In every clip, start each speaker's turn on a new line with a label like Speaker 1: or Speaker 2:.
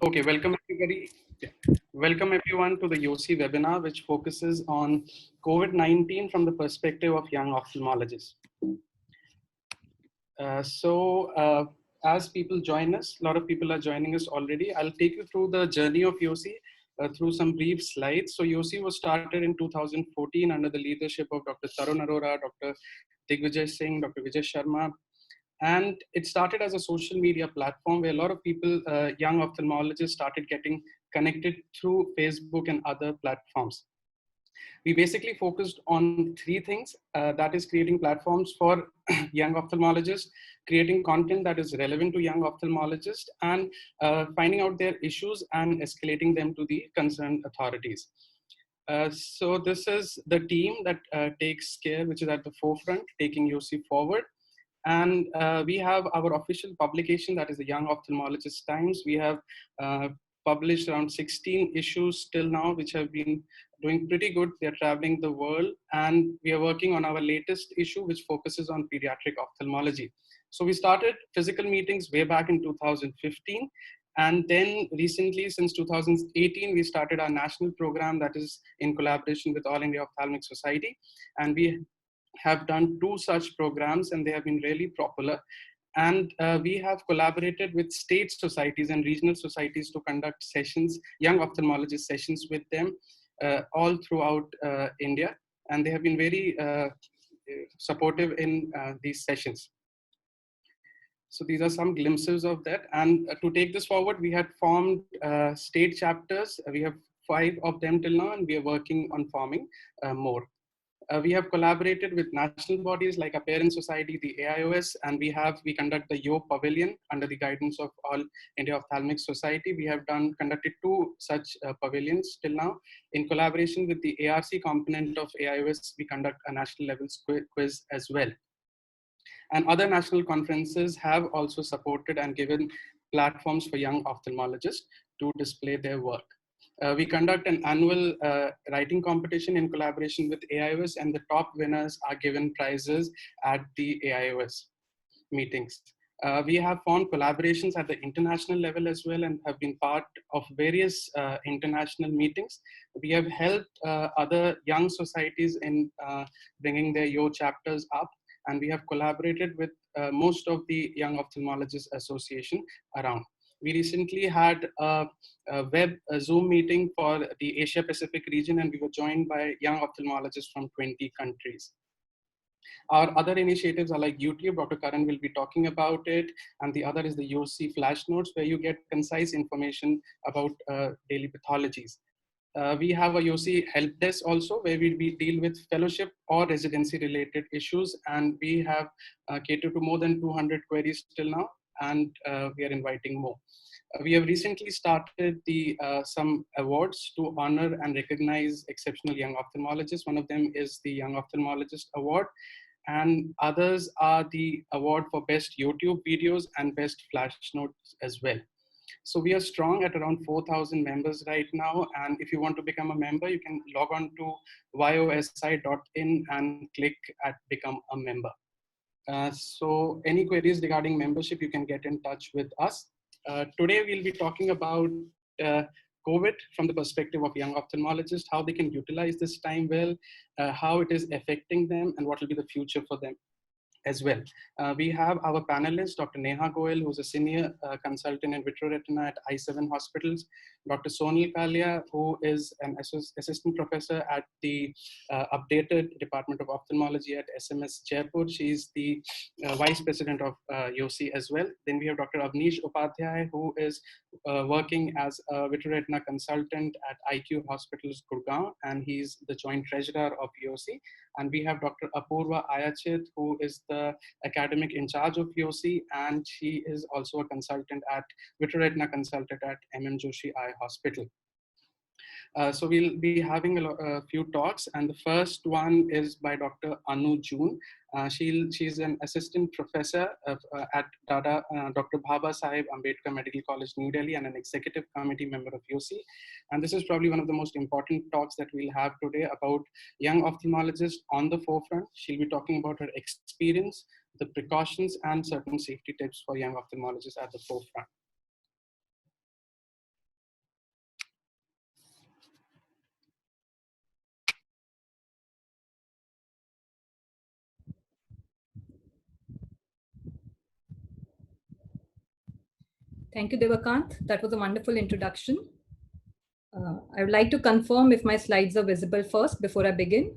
Speaker 1: Okay, welcome everybody. Yeah. Welcome everyone to the YOSI webinar, which focuses on COVID-19 from the perspective of young ophthalmologists. As people join us, a lot of people are joining us already. I'll take you through the journey of YOSI through some brief slides. So YOSI was started in 2014 under the leadership of Dr. Tarun Arora, Dr. Digvijay Singh, Dr. Vijay Sharma. And it started as a social media platform where a lot of people, young ophthalmologists, started getting connected through Facebook and other platforms. We basically focused on three things, that is creating platforms for young ophthalmologists, creating content that is relevant to young ophthalmologists, and finding out their issues and escalating them to the concerned authorities. So this is the team that takes care, which is at the forefront, taking YOSI forward. And we have our official publication, that is the Young Ophthalmologist Times. We have published around 16 issues till now, which have been doing pretty good. They're traveling the world, and we are working on our latest issue, which focuses on pediatric ophthalmology. So we started physical meetings way back in 2015. And then recently, since 2018, we started our national program that is in collaboration with All India Ophthalmic Society. And we have done 2 such programs, and they have been really popular. And we have collaborated with state societies and regional societies to conduct sessions, young ophthalmologist sessions with them all throughout India. And they have been very supportive in these sessions. So these are some glimpses of that. And to take this forward, we had formed state chapters. We have 5 of them till now, and we are working on forming more. We have collaborated with national bodies like Appearance Society, the AIOS, and we conduct the YO Pavilion under the guidance of All India Ophthalmic Society. We have conducted 2 such pavilions till now. In collaboration with the ARC component of AIOS, we conduct a national level quiz as well. And other national conferences have also supported and given platforms for young ophthalmologists to display their work. We conduct an annual writing competition in collaboration with AIOS, and the top winners are given prizes at the AIOS meetings. We have formed collaborations at the international level as well, and have been part of various international meetings. We have helped other young societies in bringing their YO chapters up, and we have collaborated with most of the Young Ophthalmologists Association around. We recently had a Zoom meeting for the Asia Pacific region, and we were joined by young ophthalmologists from 20 countries. Our other initiatives are like YouTube. Dr. Karan will be talking about it. And the other is the YOSI flash notes, where you get concise information about daily pathologies. We have a YOSI help desk also, where we deal with fellowship or residency related issues. And we have catered to more than 200 queries till now, and we are inviting more. We have recently started some awards to honor and recognize exceptional young ophthalmologists. One of them is the Young Ophthalmologist Award, and others are the award for best YouTube videos and best flash notes as well. So we are strong at around 4,000 members right now. And if you want to become a member, you can log on to yosi.in and click at become a member. So any queries regarding membership, you can get in touch with us. Today, we'll be talking about COVID from the perspective of young ophthalmologists, how they can utilize this time well, how it is affecting them, and what will be the future for them as well. We have our panelist, Dr. Neha Goel, who's a senior consultant in vitreoretina at I7 hospitals. Dr. Sonal Kalia, who is an assistant professor at the updated Department of Ophthalmology at SMS Jaipur. She's the vice president of YOSI as well. Then we have Dr. Awaneesh Upadhyay, who is working as a vitreoretina consultant at IQ Hospitals, Gurgaon, and he's the joint treasurer of YOSI. And we have Dr. Apoorva Ayachit, who is the academic in charge of YOSI, and she is also a consultant at vitreoretina consultant at Joshi Eye Hospital. So we'll be having a few talks, and the first one is by Dr. Annu Joon. She's an assistant professor at Dr. Baba Sahib Ambedkar Medical College, New Delhi, and an executive committee member of YOSI. And this is probably one of the most important talks that we'll have today about young ophthalmologists on the forefront. She'll be talking about her experience, the precautions, and certain safety tips for young ophthalmologists at the forefront.
Speaker 2: Thank you, Diva Kant. That was a wonderful introduction. I would like to confirm if my slides are visible first before I begin.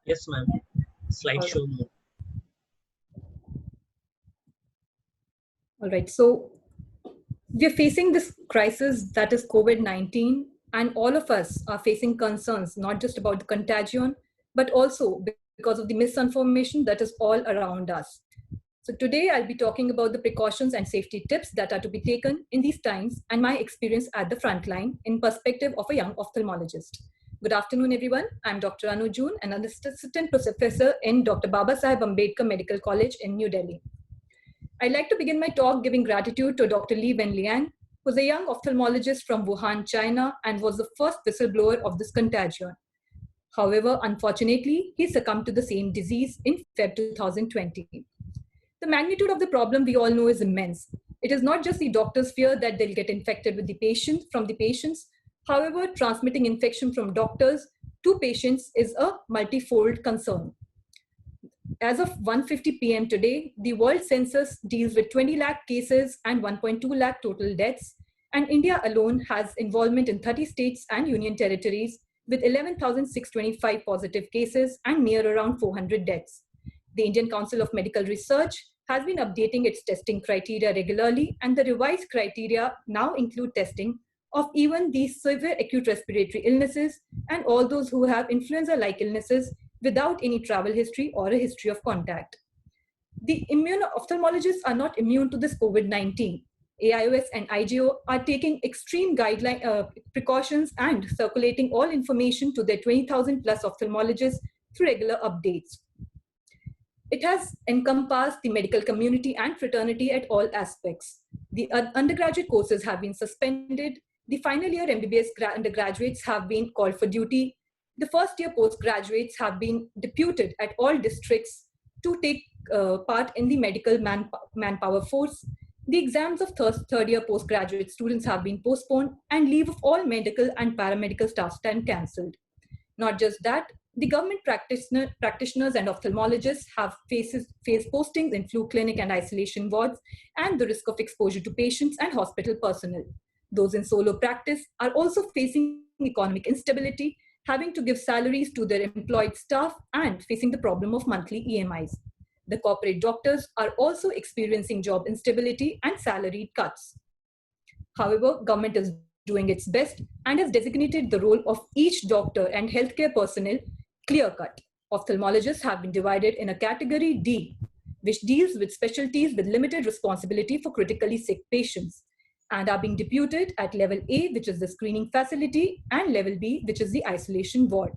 Speaker 3: Yes, ma'am. Slideshow mode.
Speaker 2: All right. So we're facing this crisis that is COVID-19, and all of us are facing concerns, not just about the contagion, but also because of the misinformation that is all around us. So today I'll be talking about the precautions and safety tips that are to be taken in these times and my experience at the front line in perspective of a young ophthalmologist. Good afternoon, everyone. I'm Dr. Annu Joon, an assistant professor in Dr. Babasaheb Ambedkar Medical College in New Delhi. I'd like to begin my talk giving gratitude to Dr. Li Wenliang, who's a young ophthalmologist from Wuhan, China, and was the first whistleblower of this contagion. However, unfortunately, he succumbed to the same disease in Feb 2020. The magnitude of the problem we all know is immense. It is not just the doctors' fear that they'll get infected with the patient from the patients. However, transmitting infection from doctors to patients is a multifold concern. As of 1:50 p.m. today, the world census deals with 20 lakh cases and 1.2 lakh total deaths, and India alone has involvement in 30 states and union territories with 11,625 positive cases and near around 400 deaths. The Indian Council of Medical Research has been updating its testing criteria regularly, and the revised criteria now include testing of even these severe acute respiratory illnesses and all those who have influenza-like illnesses without any travel history or a history of contact. The ophthalmologists are not immune to this COVID-19. AIOS and IGO are taking extreme precautions and circulating all information to their 20,000 plus ophthalmologists through regular updates. It has encompassed the medical community and fraternity at all aspects. The undergraduate courses have been suspended. The final year MBBS undergraduates have been called for duty. The first year postgraduates have been deputed at all districts to take part in the medical manpower force. The exams of third year postgraduate students have been postponed, and leave of all medical and paramedical staff stand cancelled. Not just that, the government practitioners and ophthalmologists have faced postings in flu clinic and isolation wards and the risk of exposure to patients and hospital personnel. Those in solo practice are also facing economic instability, having to give salaries to their employed staff and facing the problem of monthly EMIs. The corporate doctors are also experiencing job instability and salary cuts. However, government is doing its best and has designated the role of each doctor and healthcare personnel clear-cut. Ophthalmologists have been divided in a category D, which deals with specialties with limited responsibility for critically sick patients, and are being deputed at level A, which is the screening facility, and level B, which is the isolation ward.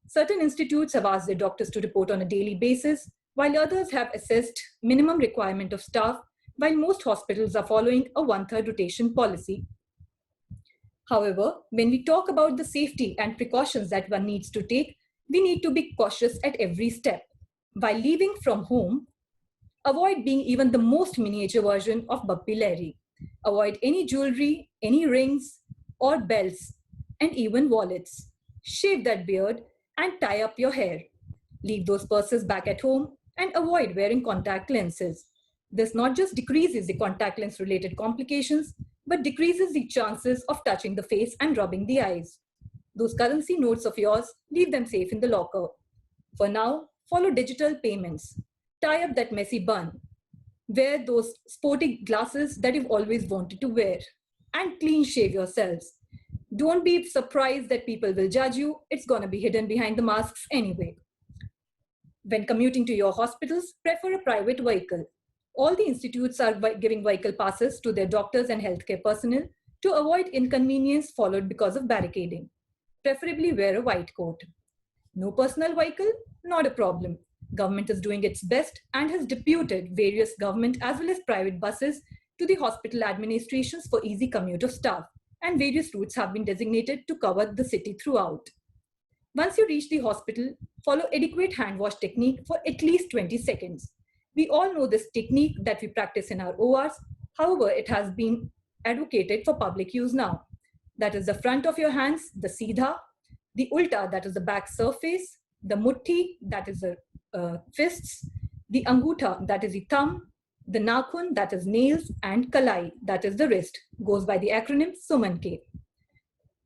Speaker 2: Certain institutes have asked their doctors to report on a daily basis, while others have assessed minimum requirement of staff, while most hospitals are following a 1/3 rotation policy. However, when we talk about the safety and precautions that one needs to take, we need to be cautious at every step. While leaving from home, avoid being even the most miniature version of Bappi Lahiri. Avoid any jewelry, any rings or belts, and even wallets. Shave that beard and tie up your hair. Leave those purses back at home and avoid wearing contact lenses. This not just decreases the contact lens related complications, but decreases the chances of touching the face and rubbing the eyes. Those currency notes of yours, leave them safe in the locker. For now, follow digital payments. Tie up that messy bun. Wear those sporty glasses that you've always wanted to wear. And clean shave yourselves. Don't be surprised that people will judge you. It's going to be hidden behind the masks anyway. When commuting to your hospitals, prefer a private vehicle. All the institutes are giving vehicle passes to their doctors and healthcare personnel to avoid inconvenience followed because of barricading. Preferably wear a white coat. No personal vehicle? Not a problem. Government is doing its best and has deputed various government as well as private buses to the hospital administrations for easy commute of staff, and various routes have been designated to cover the city throughout. Once you reach the hospital, follow adequate hand wash technique for at least 20 seconds. We all know this technique that we practice in our ORs. However, it has been advocated for public use now. That is the front of your hands, the Seedha, the Ulta, that is the back surface, the Mutti, that is the fists, the Angutha, that is the thumb, The nakhun, that is nails, and kalai, that is the wrist, goes by the acronym SUMAN-K.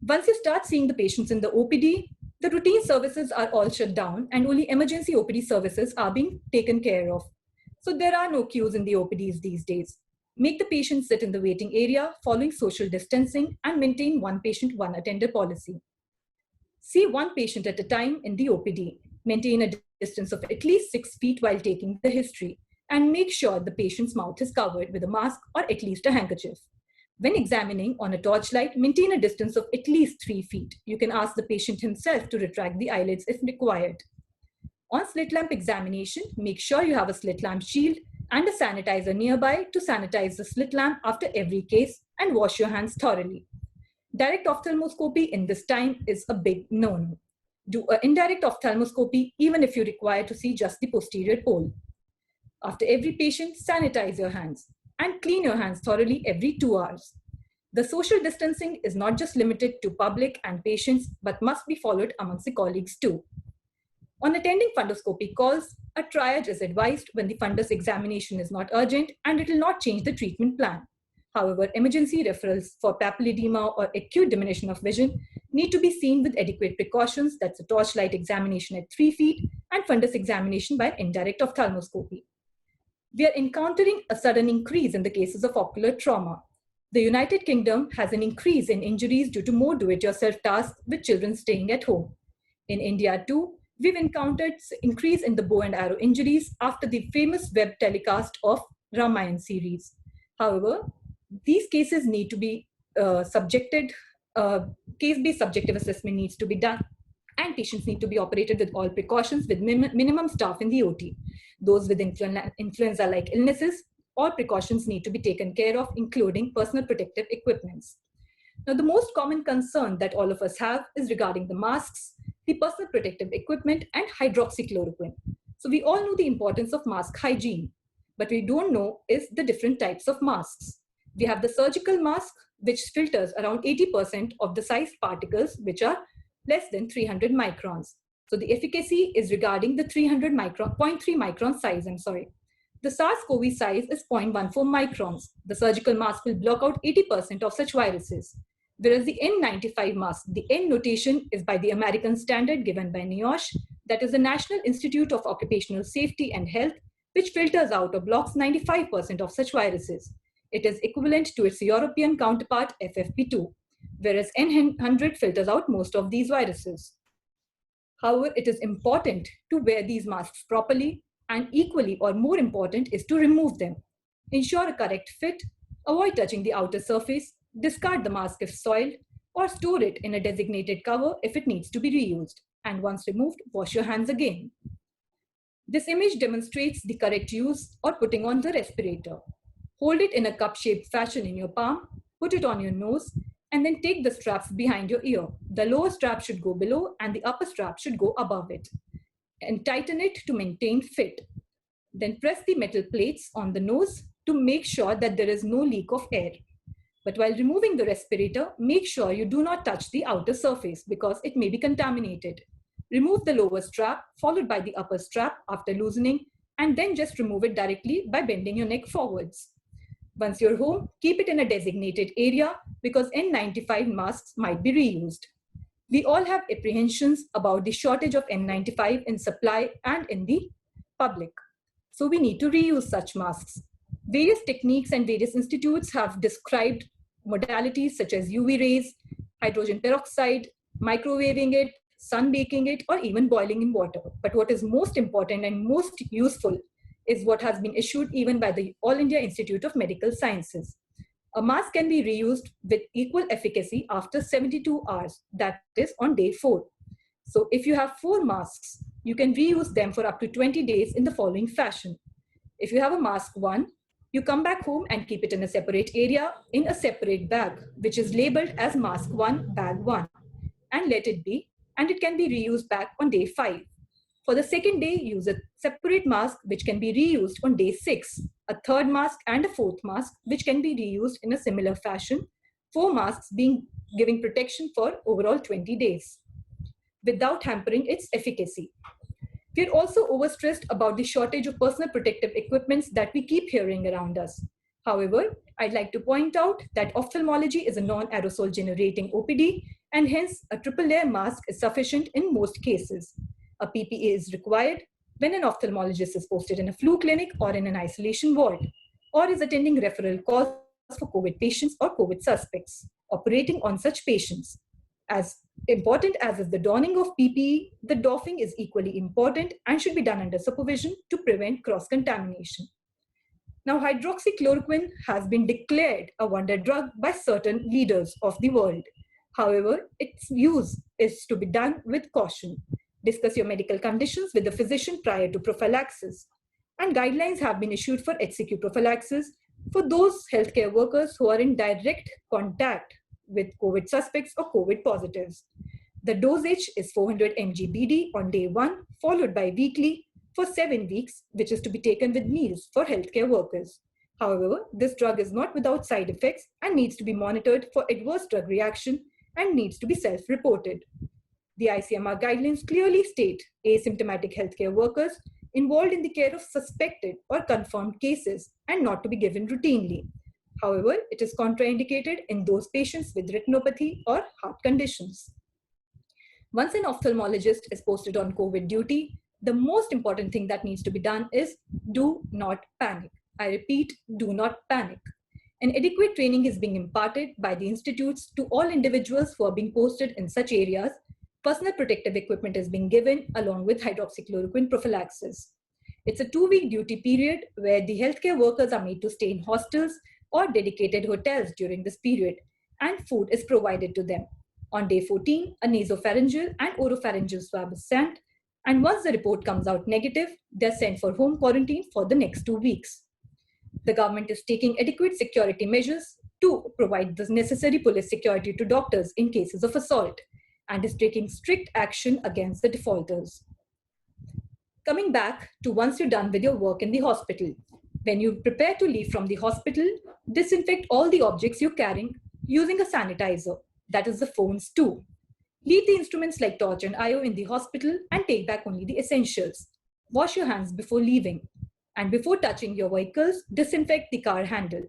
Speaker 2: Once you start seeing the patients in the OPD, the routine services are all shut down and only emergency OPD services are being taken care of. So there are no queues in the OPDs these days. Make the patient sit in the waiting area, following social distancing, and maintain one patient, one attender policy. See one patient at a time in the OPD. Maintain a distance of at least 6 feet while taking the history, and make sure the patient's mouth is covered with a mask or at least a handkerchief. When examining on a torchlight, maintain a distance of at least 3 feet. You can ask the patient himself to retract the eyelids if required. On slit lamp examination, make sure you have a slit lamp shield and a sanitizer nearby to sanitize the slit lamp after every case, and wash your hands thoroughly. Direct ophthalmoscopy in this time is a big no-no. Do an indirect ophthalmoscopy even if you require to see just the posterior pole. After every patient, sanitize your hands and clean your hands thoroughly every 2 hours. The social distancing is not just limited to public and patients, but must be followed amongst the colleagues too. On attending fundoscopy calls, a triage is advised when the fundus examination is not urgent and it will not change the treatment plan. However, emergency referrals for papilledema or acute diminution of vision need to be seen with adequate precautions. That's a torchlight examination at 3 feet and fundus examination by indirect ophthalmoscopy. We are encountering a sudden increase in the cases of ocular trauma. The United Kingdom has an increase in injuries due to more do-it-yourself tasks with children staying at home. In India too, we've encountered increase in the bow and arrow injuries after the famous web telecast of Ramayan series. However, these cases need to be case-based subjective assessment needs to be done, and patients need to be operated with all precautions with minimum staff in the OT. Those with influenza-like illnesses, all precautions need to be taken care of, including personal protective equipments. Now, the most common concern that all of us have is regarding the masks, the personal protective equipment, and hydroxychloroquine. So we all know the importance of mask hygiene, but we don't know is the different types of masks. We have the surgical mask, which filters around 80% of the sized particles, which are less than 300 microns. So the efficacy is regarding the 0.3 micron size, The SARS-CoV size is 0.14 microns. The surgical mask will block out 80% of such viruses. Whereas the N95 mask, the N notation is by the American standard given by NIOSH, that is the National Institute of Occupational Safety and Health, which filters out or blocks 95% of such viruses. It is equivalent to its European counterpart FFP2, whereas N100 filters out most of these viruses. However, it is important to wear these masks properly, and equally or more important is to remove them. Ensure a correct fit, avoid touching the outer surface, discard the mask if soiled, or store it in a designated cover if it needs to be reused. And once removed, wash your hands again. This image demonstrates the correct use or putting on the respirator. Hold it in a cup-shaped fashion in your palm, put it on your nose, and then take the straps behind your ear. The lower strap should go below and the upper strap should go above it. And tighten it to maintain fit. Then press the metal plates on the nose to make sure that there is no leak of air. But while removing the respirator, make sure you do not touch the outer surface because it may be contaminated. Remove the lower strap, followed by the upper strap after loosening, and then just remove it directly by bending your neck forwards. Once you're home, keep it in a designated area because N95 masks might be reused. We all have apprehensions about the shortage of N95 in supply and in the public. So we need to reuse such masks. Various techniques and various institutes have described modalities such as UV rays, hydrogen peroxide, microwaving it, sun baking it, or even boiling in water. But what is most important and most useful is what has been issued even by the All India Institute of Medical Sciences. A mask can be reused with equal efficacy after 72 hours, that is on day 4. So if you have 4 masks, you can reuse them for up to 20 days in the following fashion. If you have a mask 1, you come back home and keep it in a separate area in a separate bag, which is labeled as mask 1, bag 1, and let it be, and it can be reused back on day 5. For the second day, use a separate mask which can be reused on day 6, a third mask and a fourth mask which can be reused in a similar fashion, 4 masks giving protection for overall 20 days without hampering its efficacy. We're also overstressed about the shortage of personal protective equipments that we keep hearing around us. However, I'd like to point out that ophthalmology is a non-aerosol generating OPD, and hence a triple layer mask is sufficient in most cases. A PPE is required when an ophthalmologist is posted in a flu clinic or in an isolation ward, or is attending referral calls for COVID patients or COVID suspects, operating on such patients. As important as is the donning of PPE, the doffing is equally important and should be done under supervision to prevent cross-contamination. Now, hydroxychloroquine has been declared a wonder drug by certain leaders of the world. However, its use is to be done with caution. Discuss your medical conditions with the physician prior to prophylaxis. And guidelines have been issued for HCQ prophylaxis for those healthcare workers who are in direct contact with COVID suspects or COVID positives. The dosage is 400 mg BD on day 1, followed by weekly for 7 weeks, which is to be taken with meals for healthcare workers. However, this drug is not without side effects and needs to be monitored for adverse drug reaction and needs to be self-reported. The ICMR guidelines clearly state asymptomatic healthcare workers involved in the care of suspected or confirmed cases and not to be given routinely. However, it is contraindicated in those patients with retinopathy or heart conditions. Once an ophthalmologist is posted on COVID duty, the most important thing that needs to be done is do not panic. I repeat, do not panic. An adequate training is being imparted by the institutes to all individuals who are being posted in such areas. Personal protective equipment is being given along with hydroxychloroquine prophylaxis. It's a 2-week duty period where the healthcare workers are made to stay in hostels or dedicated hotels during this period, and food is provided to them. On day 14, a nasopharyngeal and oropharyngeal swab is sent, and once the report comes out negative, they're sent for home quarantine for the next 2 weeks. The government is taking adequate security measures to provide the necessary police security to doctors in cases of assault, and is taking strict action against the defaulters. Coming back to once you're done with your work in the hospital, when you prepare to leave from the hospital, disinfect all the objects you're carrying using a sanitizer, that is the phones too. Leave the instruments like torch and IO in the hospital and take back only the essentials. Wash your hands before leaving. And before touching your vehicles, disinfect the car handle.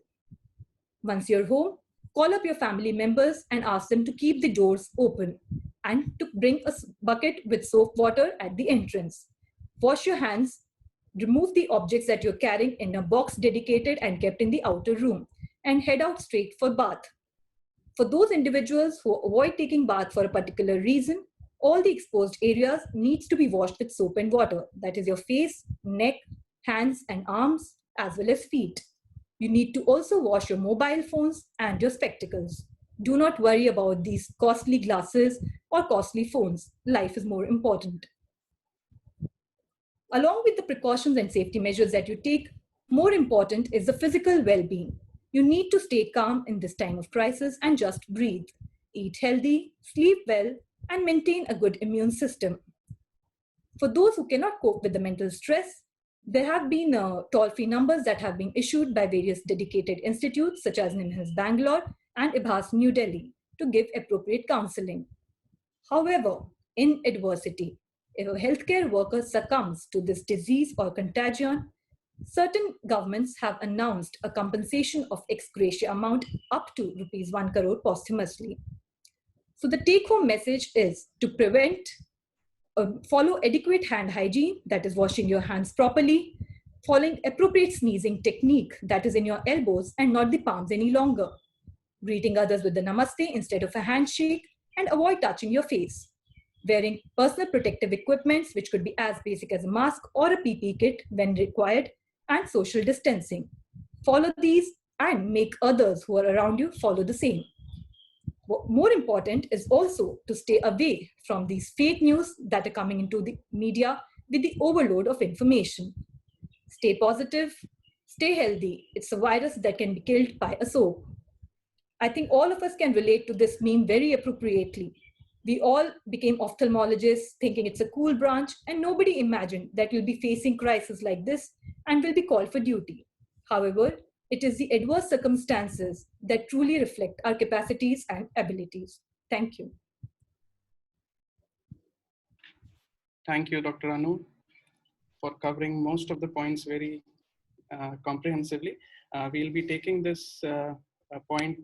Speaker 2: Once you're home, call up your family members and ask them to keep the doors open and to bring a bucket with soap water at the entrance. Wash your hands, remove the objects that you're carrying in a box dedicated and kept in the outer room, and head out straight for bath. For those individuals who avoid taking bath for a particular reason, all the exposed areas needs to be washed with soap and water. That is your face, neck, hands and arms, as well as feet. You need to also wash your mobile phones and your spectacles. Do not worry about these costly glasses or costly phones. Life is more important. Along with the precautions and safety measures that you take, more important is the physical well-being. You need to stay calm in this time of crisis and just breathe. Eat healthy, sleep well, and maintain a good immune system. For those who cannot cope with the mental stress, there have been toll-free numbers that have been issued by various dedicated institutes such as NIMHANS Bangalore and IBHAS New Delhi to give appropriate counseling. However, in adversity, if a healthcare worker succumbs to this disease or contagion, certain governments have announced a compensation of ex gratia amount up to ₹1 crore posthumously. So the take-home message is to prevent, follow adequate hand hygiene, that is washing your hands properly, following appropriate sneezing technique, that is in your elbows and not the palms any longer, greeting others with the namaste instead of a handshake, and avoid touching your face. Wearing personal protective equipments, which could be as basic as a mask or a PPE kit when required, and social distancing. Follow these and make others who are around you follow the same. More important is also to stay away from these fake news that are coming into the media with the overload of information. Stay positive, stay healthy. It's a virus that can be killed by a soap. I think all of us can relate to this meme very appropriately. We all became ophthalmologists thinking it's a cool branch, and nobody imagined that we'll be facing crises like this and will be called for duty. However, it is the adverse circumstances that truly reflect our capacities and abilities. Thank you.
Speaker 1: Thank you, Dr. Annu. for covering most of the points very comprehensively. We'll be taking this point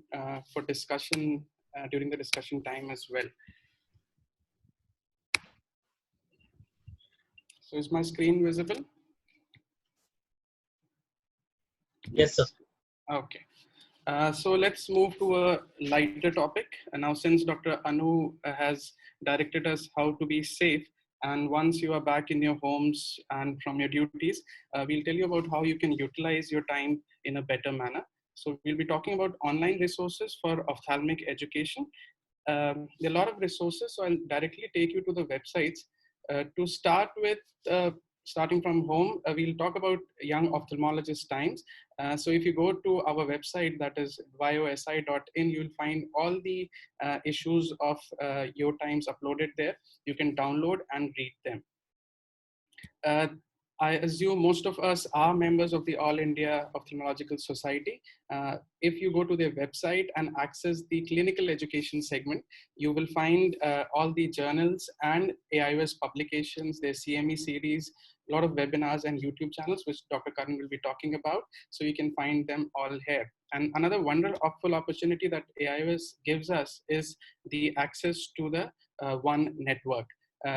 Speaker 1: for discussion during the discussion time as well. So is my screen visible?
Speaker 3: Yes, sir.
Speaker 1: Okay. So let's move to a lighter topic. And now, since Dr. Annu has directed us how to be safe, and once you are back in your homes and from your duties, we'll tell you about how you can utilize your time in a better manner. So we'll be talking about online resources for ophthalmic education. There are a lot of resources, so I'll directly take you to the websites. To start with, starting from home, we'll talk about young ophthalmologist times. So if you go to our website, that is yosi.in, you'll find all the issues of your times uploaded there. You can download and read them. I assume most of us are members of the All India Ophthalmological Society. If you go to their website and access the clinical education segment, you will find all the journals and AIOS publications, their CME series, a lot of webinars and YouTube channels, which Dr. Karan will be talking about. So you can find them all here. And another wonderful opportunity that AIOS gives us is the access to the One Network.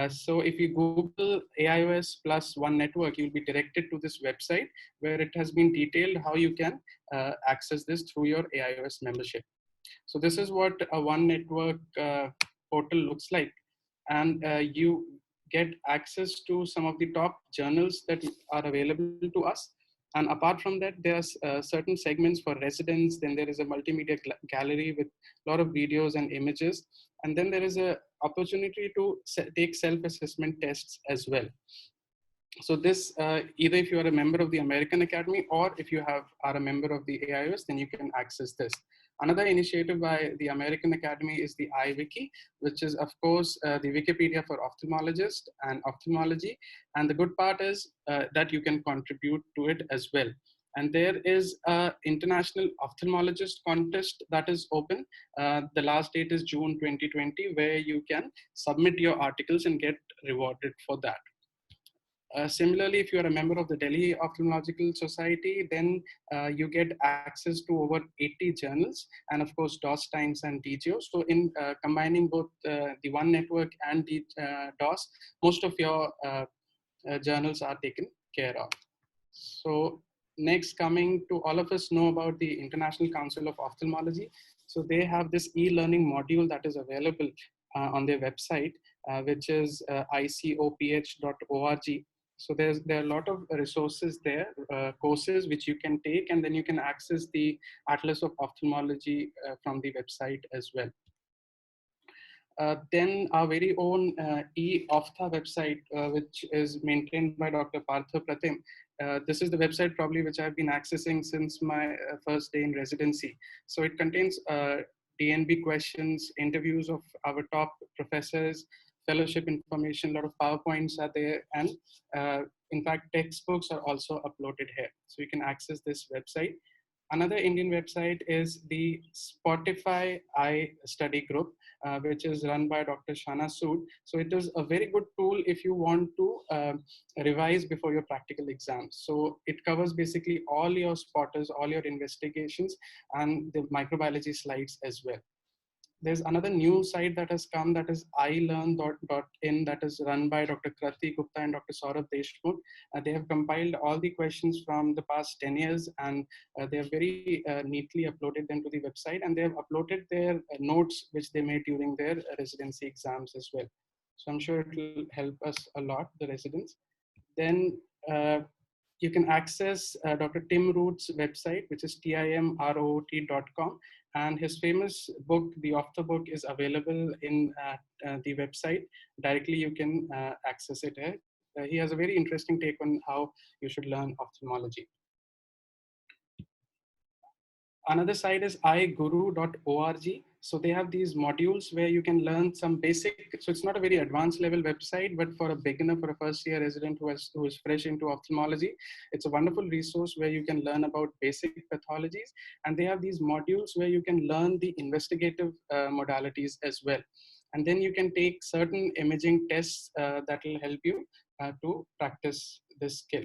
Speaker 1: So if you Google AIOS plus One Network, you'll be directed to this website where it has been detailed how you can access this through your AIOS membership. So this is what a One Network portal looks like. And you get access to some of the top journals that are available to us. And apart from that, there's certain segments for residents. Then there is a multimedia gallery with a lot of videos and images. And then there is a opportunity to take self-assessment tests as well. So this, either if you are a member of the American Academy or if you are a member of the AIOS, then you can access this. Another initiative by the American Academy is the iWiki, which is, of course, the Wikipedia for ophthalmologists and ophthalmology. And the good part is that you can contribute to it as well. And there is an international ophthalmologist contest that is open. The last date is June 2020, where you can submit your articles and get rewarded for that. Similarly, if you are a member of the Delhi Ophthalmological Society, then you get access to over 80 journals and of course DOS Times and DGO. So in combining both the One Network and the DOS, most of your journals are taken care of. So next, coming to all of us know about the International Council of Ophthalmology. So they have this e-learning module that is available on their website, which is icoph.org. So there are a lot of resources there, courses which you can take, and then you can access the Atlas of Ophthalmology from the website as well. Then our very own e-Ophtha website, which is maintained by Dr. Partha Pratim. This is the website probably which I've been accessing since my first day in residency. So it contains DNB questions, interviews of our top professors, fellowship information, a lot of PowerPoints are there, and in fact, textbooks are also uploaded here. So you can access this website. Another Indian website is the Spotify iStudy group, which is run by Dr. Shana Sood. So it is a very good tool if you want to revise before your practical exams. So it covers basically all your spotters, all your investigations, and the microbiology slides as well. There's another new site that has come, that is ilearn.in, that is run by Dr. Krati Gupta and Dr. Saurabh Deshmukh. They have compiled all the questions from the past 10 years, and they have very neatly uploaded them to the website, and they have uploaded their notes which they made during their residency exams as well. So I'm sure it will help us a lot, the residents. Then you can access Dr. Tim Root's website, which is timroot.com. And his famous book, The Ophtha Book, is available in the website. Directly, you can access it. He has a very interesting take on how you should learn ophthalmology. Another site is iguru.org. So they have these modules where you can learn some basic, so it's not a very advanced level website, but for a beginner, for a first year resident who is fresh into ophthalmology, it's a wonderful resource where you can learn about basic pathologies. And they have these modules where you can learn the investigative modalities as well. And then you can take certain imaging tests that will help you to practice this skill.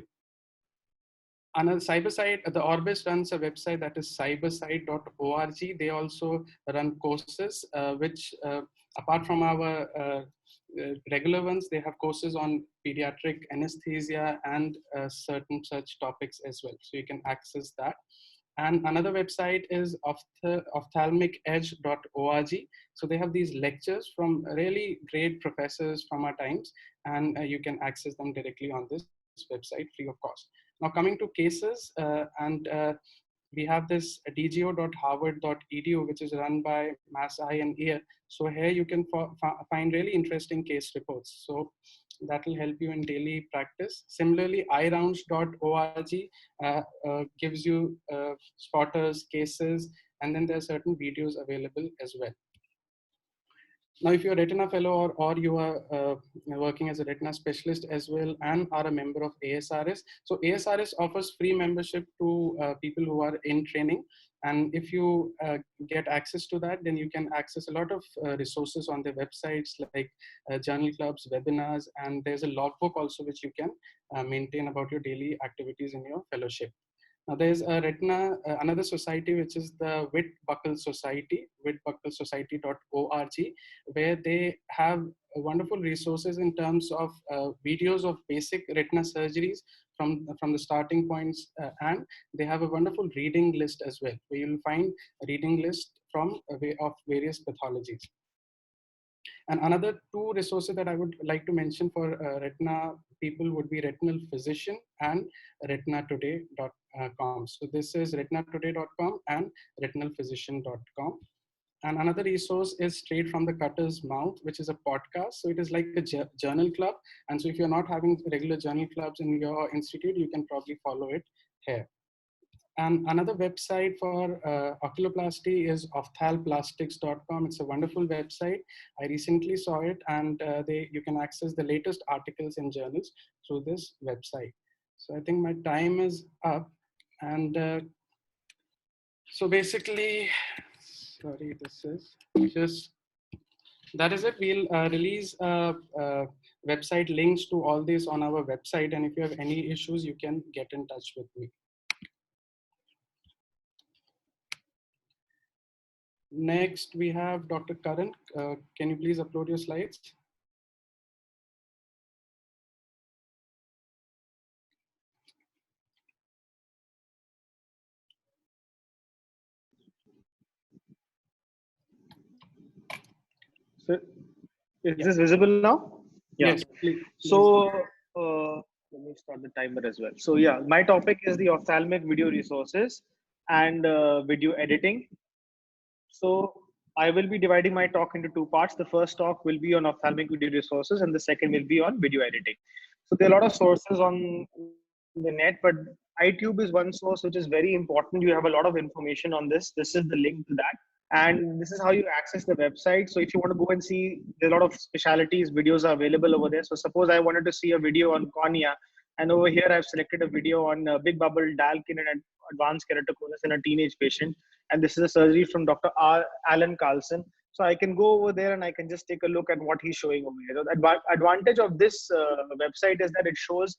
Speaker 1: Another cyber site, the Orbis runs a website that is cybersite.org. They also run courses, which apart from our regular ones, they have courses on pediatric anesthesia and certain such topics as well. So you can access that. And another website is ophthalmicedge.org. So they have these lectures from really great professors from our times, and you can access them directly on this website free of cost. Now coming to cases, we have this dgo.harvard.edu, which is run by Mass Eye and Ear. So here you can find really interesting case reports. So that will help you in daily practice. Similarly, irounds.org gives you spotters, cases, and then there are certain videos available as well. Now, if you're a retina fellow or you are working as a retina specialist as well and are a member of ASRS, so ASRS offers free membership to people who are in training. And if you get access to that, then you can access a lot of resources on their websites like journal clubs, webinars, and there's a logbook also which you can maintain about your daily activities in your fellowship. Now there's a retina, another society, which is the Whitbuckle Society, whitbucklesociety.org, where they have wonderful resources in terms of videos of basic retina surgeries from the starting points, and they have a wonderful reading list as well, where you'll find a reading list from of various pathologies. And another two resources that I would like to mention for retina people would be Retinal Physician and retinatoday.com. So this is retinatoday.com and retinalphysician.com. And another resource is Straight from the Cutter's Mouth, which is a podcast. So it is like a journal club. And so if you're not having regular journal clubs in your institute, you can probably follow it here. And another website for oculoplasty is ophthalplastics.com. It's a wonderful website. I recently saw it, and you can access the latest articles and journals through this website. So I think my time is up. And so basically, sorry, this is just, that is it. We'll release website links to all this on our website. And if you have any issues, you can get in touch with me. Next, we have Dr. Karan. Can you please upload your slides?
Speaker 4: So, is this visible now?
Speaker 1: Yeah. Yes, please.
Speaker 4: So, let me start the timer as well. So, yeah, my topic is the ophthalmic video resources and video editing. So, I will be dividing my talk into two parts. The first talk will be on ophthalmic video resources, and the second will be on video editing. So, there are a lot of sources on the net, but iTube is one source which is very important. You have a lot of information on this. This is the link to that. And this is how you access the website. So if you want to go and see, there are a lot of specialties, videos are available over there. So suppose I wanted to see a video on cornea, and over here I've selected a video on big bubble Dalkin and advanced keratoconus in a teenage patient. And this is a surgery from Dr. Alan Carlson. So I can go over there and I can just take a look at what he's showing over here. The advantage of this website is that it shows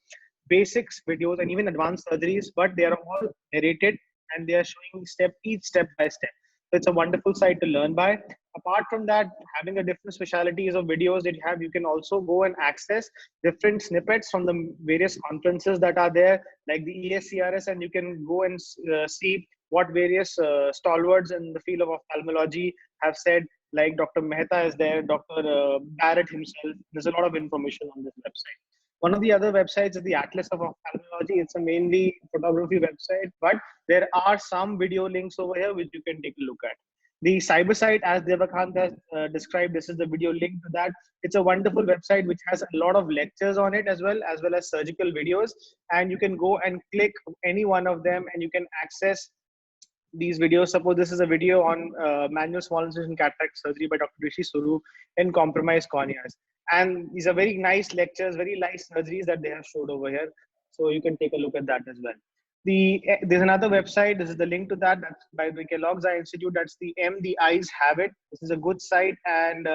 Speaker 4: basics videos and even advanced surgeries, but they are all narrated and they are showing each step by step. So it's a wonderful site to learn by. Apart from that, having the different specialities of videos that you have, you can also go and access different snippets from the various conferences that are there, like the ESCRS, and you can go and see what various stalwarts in the field of ophthalmology have said, like Dr. Mehta is there, Dr. Barrett himself. There's a lot of information on this website. One of the other websites is the Atlas of Ophthalmology. It's a mainly photography website, but there are some video links over here which you can take a look at. The cyber site, as Diva Kant has described, this is the video link to that. It's a wonderful website which has a lot of lectures on it as well as surgical videos. And you can go and click any one of them and you can access these videos. Suppose this is a video on manual small incision cataract surgery by Dr. Rishi Suru in compromised corneas. And these are very nice lectures, very nice surgeries that they have showed over here. So you can take a look at that as well. There's another website. This is the link to that. That's by the Kellogg's Eye Institute. That's the The Eyes Have It. This is a good site, and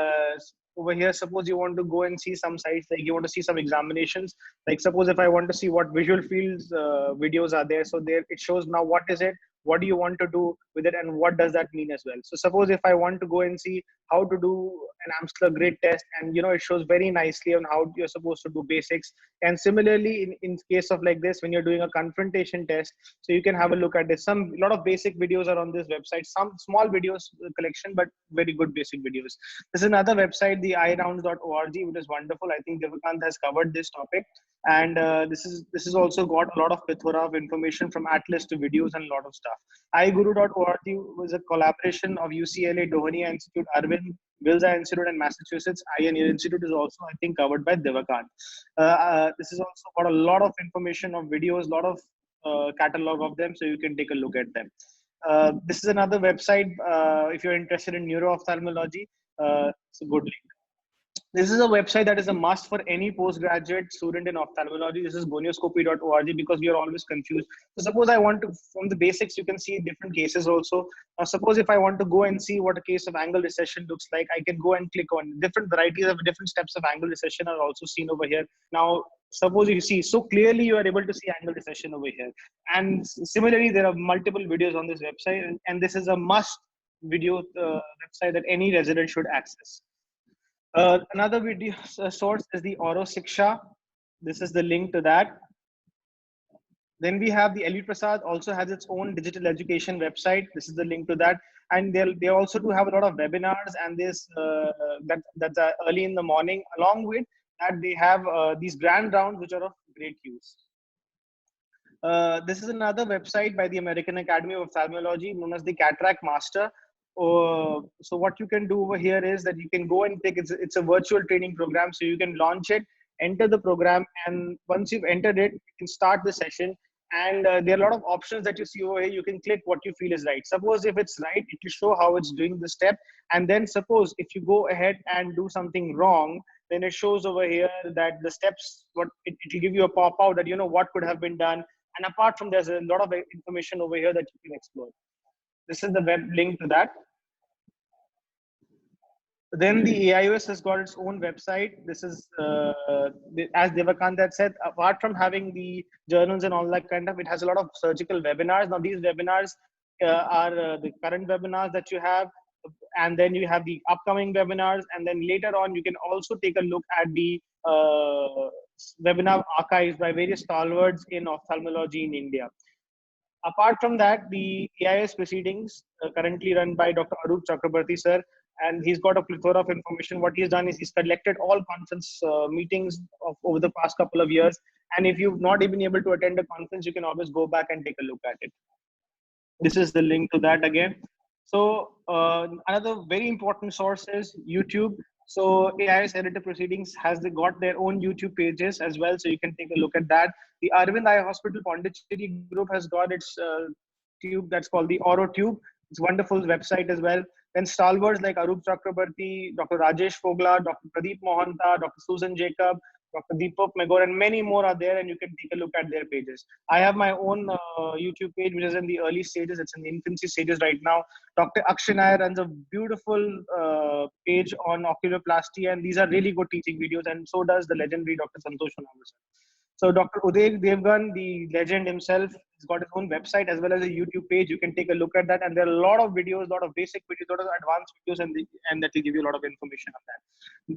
Speaker 4: over here, suppose you want to go and see some sites, like you want to see some examinations. Like suppose if I want to see what visual fields videos are there, so there it shows now what is it, what do you want to do with it, and what does that mean as well. So suppose if I want to go and see how to do an Amsler grid test, and it shows very nicely on how you're supposed to do basics. And similarly, in case of like this, when you're doing a confrontation test, so you can have a look at this. A lot of basic videos are on this website, some small videos collection, but very good basic videos. This is another website, the irounds.org, which is wonderful. I think Diva Kant has covered this topic. And this is also got a lot of plethora of information, from atlas to videos and a lot of stuff. iguru.org was a collaboration of UCLA, Dohania Institute, Arvind Wilza Institute, and Massachusetts Eye and Ear Institute, is also, I think, covered by Diva Kant. This is also got a lot of information of videos, a lot of catalog of them, so you can take a look at them. This is another website if you're interested in neuro-ophthalmology. It's a good link. This is a website that is a must for any postgraduate student in ophthalmology. This is gonioscopy.org, because we are always confused. So suppose I want to, from the basics, you can see different cases also. Now, suppose if I want to go and see what a case of angle recession looks like, I can go and click on different varieties of different steps of angle recession are also seen over here. Now, suppose you see, so clearly you are able to see angle recession over here. And similarly, there are multiple videos on this website, and this is a must video website that any resident should access. Another video source is the Auro Siksha. This is the link to that. Then we have the Elite Prasad, also has its own digital education website. This is the link to that. And they also do have a lot of webinars, and this that's early in the morning. Along with that, they have these grand rounds, which are of great use. This is another website by the American Academy of Ophthalmology, known as the Cataract Master. So what you can do over here is that you can go and take it's a virtual training program, so you can launch it, enter the program, and once you've entered it, you can start the session. And there are a lot of options that you see over here. You can click what you feel is right. Suppose if it's right, it will show how it's doing the step. And then suppose if you go ahead and do something wrong, then it shows over here that the steps, it will give you a pop out that what could have been done. And apart from, there's a lot of information over here that you can explore. This is the web link to that. Then the AIOS has got its own website. This is, as Diva Kant had said, apart from having the journals and all that kind of, it has a lot of surgical webinars. Now these webinars are the current webinars that you have, and then you have the upcoming webinars, and then later on you can also take a look at the webinar archives by various stalwarts in ophthalmology in India. Apart from that, the AIS proceedings currently run by Dr. Arup Chakrabarty sir, and he's got a plethora of information. What he's done is he's collected all conference meetings over the past couple of years. And if you've not even been able to attend a conference, you can always go back and take a look at it. This is the link to that again. So another very important source is YouTube. So AIS Editor Proceedings has got their own YouTube pages as well, so you can take a look at that. The Arvind Eye Hospital Pondicherry group has got its tube that's called the Auro Tube. It's a wonderful website as well. Then stalwarts like Arup Chakrabarty, Dr. Rajesh Fogla, Dr. Pradeep Mohanta, Dr. Susan Jacob, Dr. Deepak Megor, and many more are there, and you can take a look at their pages. I have my own YouTube page, which is in the early stages. It's in the infancy stages right now. Dr. Akshay Nair runs a beautiful page on oculoplasty, and these are really good teaching videos, and so does the legendary Dr. Santosh Nair. So Dr. Uday Devgan, the legend himself, has got his own website as well as a YouTube page. You can take a look at that, and there are a lot of videos, a lot of basic videos, a lot of advanced videos, and that will give you a lot of information on that.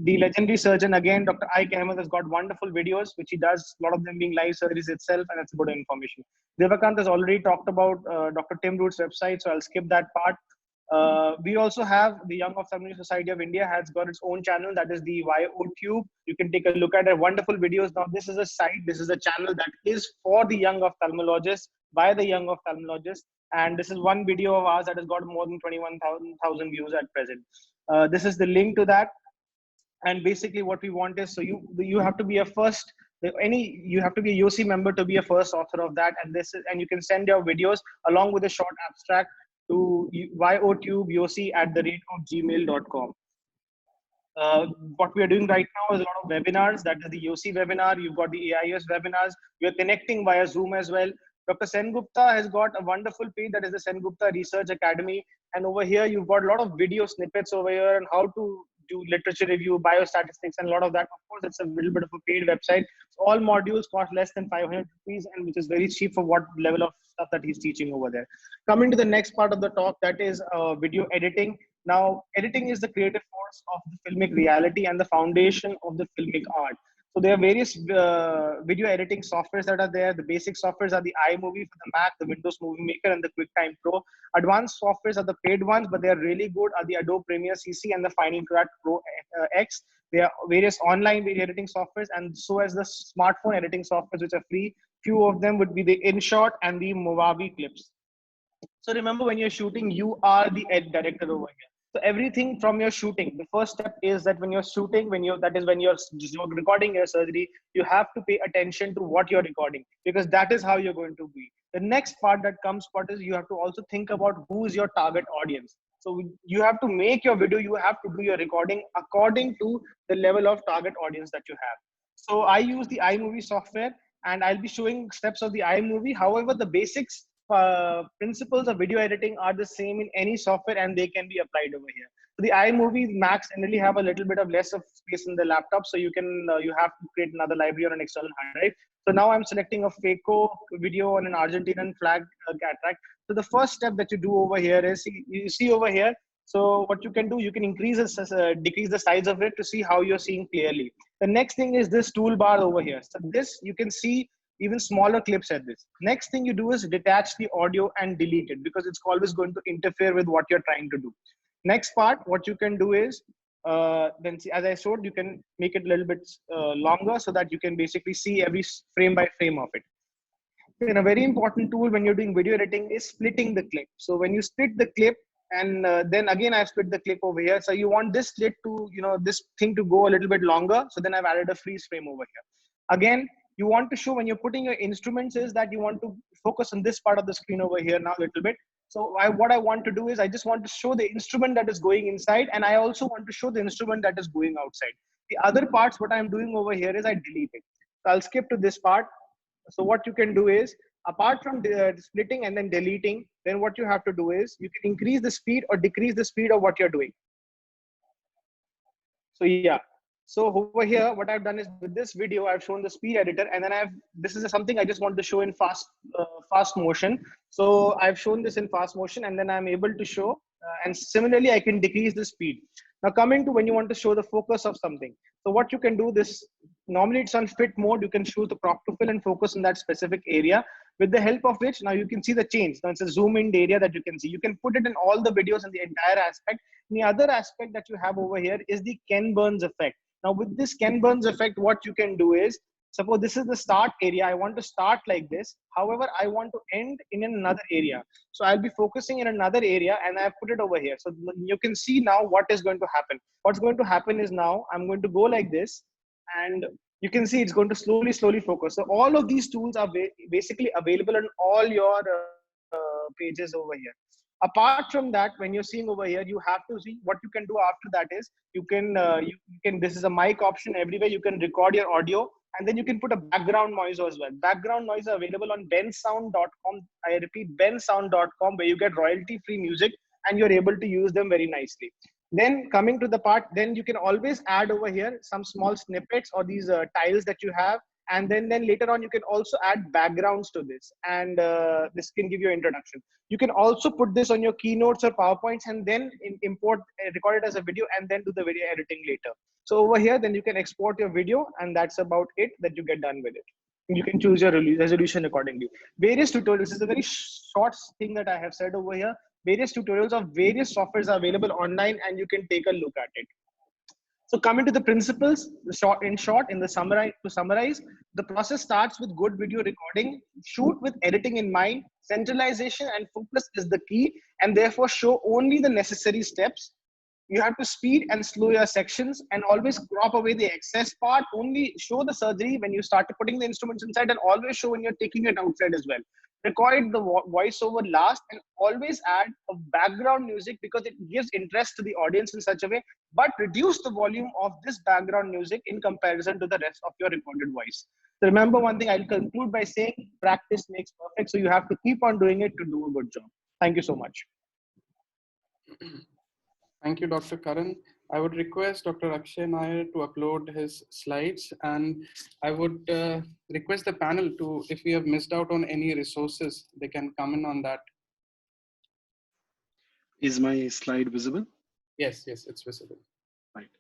Speaker 4: The legendary surgeon, again, Dr. Ike Ahmed, has got wonderful videos, which he does, a lot of them being live surgeries itself, and that's good information. Diva Kant has already talked about Dr. Tim Root's website, so I'll skip that part. We also have the Young Ophthalmic Society of India has got its own channel, that is the YOTube. You can take a look at it. Wonderful videos. Now this is a site, this is a channel that is for the young ophthalmologists, by the young ophthalmologists, and this is one video of ours that has got more than 21,000 views at present. This is the link to that, and basically what we want is, so you have to be a first, you have to be a YOSI member to be a first author of that, and you can send your videos along with a short abstract to yotubeyosi@gmail.com. What we are doing right now is a lot of webinars. That is the YOSI webinar. You've got the AIS webinars. We are connecting via Zoom as well. Dr. Sen Gupta has got a wonderful page, that is the Sen Gupta Research Academy. And over here, you've got a lot of video snippets over here and how to do literature review, biostatistics, and a lot of that. Of course, it's a little bit of a paid website. So all modules cost less than 500 rupees, and which is very cheap for what level of stuff that he's teaching over there. Coming to the next part of the talk, that is video editing. Now, editing is the creative force of the filmic reality and the foundation of the filmic art. So there are various video editing softwares that are there. The basic softwares are the iMovie for the Mac, the Windows Movie Maker, and the QuickTime Pro. Advanced softwares are the paid ones, but they are really good, are the Adobe Premiere CC and the Final Cut Pro X. There are various online video editing softwares, and so as the smartphone editing softwares, which are free. Few of them would be the InShot and the Movavi clips. So remember, when you're shooting, you are the ed director over here. So everything from your shooting, the first step is that when you're shooting, when you're recording your surgery, you have to pay attention to what you're recording, because that is how you're going to be. The next part that comes is you have to also think about who is your target audience. So you have to make your video, you have to do your recording according to the level of target audience that you have. So I use the iMovie software, and I'll be showing steps of the iMovie. However, the basics principles of video editing are the same in any software, and they can be applied over here. So the iMovie Macs generally have a little bit of less of space in the laptop, so you can you have to create another library on an external hard drive. So now I'm selecting a FACO video on an Argentinian flag cataract. So the first step that you do over here is you see over here. So what you can do, you can increase decrease the size of it to see how you're seeing clearly. The next thing is this toolbar over here. So this you can see even smaller clips at this. Next thing you do is detach the audio and delete it, because it's always going to interfere with what you're trying to do. Next part, what you can do is, then see, as I showed, you can make it a little bit longer so that you can basically see every frame by frame of it. Then a very important tool when you're doing video editing is splitting the clip. So when you split the clip, and then again I've split the clip over here. So you want this slit to, this thing to go a little bit longer. So then I've added a freeze frame over here. Again, you want to show when you're putting your instruments is that you want to focus on this part of the screen over here now a little bit. So what I want to do is I just want to show the instrument that is going inside, and I also want to show the instrument that is going outside. The other parts, what I'm doing over here is I delete it. So I'll skip to this part. So what you can do is, apart from splitting and then deleting, then what you have to do is you can increase the speed or decrease the speed of what you're doing. So yeah. So over here, what I've done is with this video, I've shown the speed editor, and then this is something I just want to show in fast motion. So I've shown this in fast motion, and then I'm able to show, and similarly, I can decrease the speed. Now coming to when you want to show the focus of something. So what you can do this, normally it's on fit mode. You can choose the crop to fill and focus in that specific area, with the help of which now you can see the change. Now it's a zoom in area that you can see. You can put it in all the videos in the entire aspect. And the other aspect that you have over here is the Ken Burns effect. Now with this Ken Burns effect, what you can do is, suppose this is the start area. I want to start like this. However, I want to end in another area. So I'll be focusing in another area, and I've put it over here. So you can see now what is going to happen. What's going to happen is now I'm going to go like this, and you can see it's going to slowly focus. So all of these tools are basically available on all your pages over here. Apart from that, when you're seeing over here, you have to see what you can do after that is you can this is a mic option everywhere. You can record your audio, and then you can put a background noise as well. Background noise are available on bensound.com. I repeat, bensound.com, where you get royalty free music, and you're able to use them very nicely. Then coming to the part, then you can always add over here some small snippets or these tiles that you have. And then later on, you can also add backgrounds to this, and this can give you an introduction. You can also put this on your keynotes or PowerPoints, and then record it as a video, and then do the video editing later. So over here, then you can export your video, and that's about it that you get done with it. You can choose your resolution accordingly. Various tutorials, this is a very short thing that I have said over here. Various tutorials of various softwares are available online, and you can take a look at it. So coming to the principles, in the summarize, the process starts with good video recording, shoot with editing in mind, centralization and focus is the key, and therefore show only the necessary steps. You have to speed and slow your sections, and always crop away the excess part. Only show the surgery when you start putting the instruments inside, and always show when you're taking it outside as well. Record the voiceover last, and always add a background music because it gives interest to the audience in such a way, but reduce the volume of this background music in comparison to the rest of your recorded voice. So remember one thing, I'll conclude by saying practice makes perfect. So you have to keep on doing it to do a good job. Thank you so much.
Speaker 1: Thank you, Dr. Karan. I would request Dr. Akshay Nair to upload his slides, and I would request the panel to, if we have missed out on any resources, they can comment on that.
Speaker 5: Is my slide visible?
Speaker 1: Yes, yes, it's visible.
Speaker 5: Right.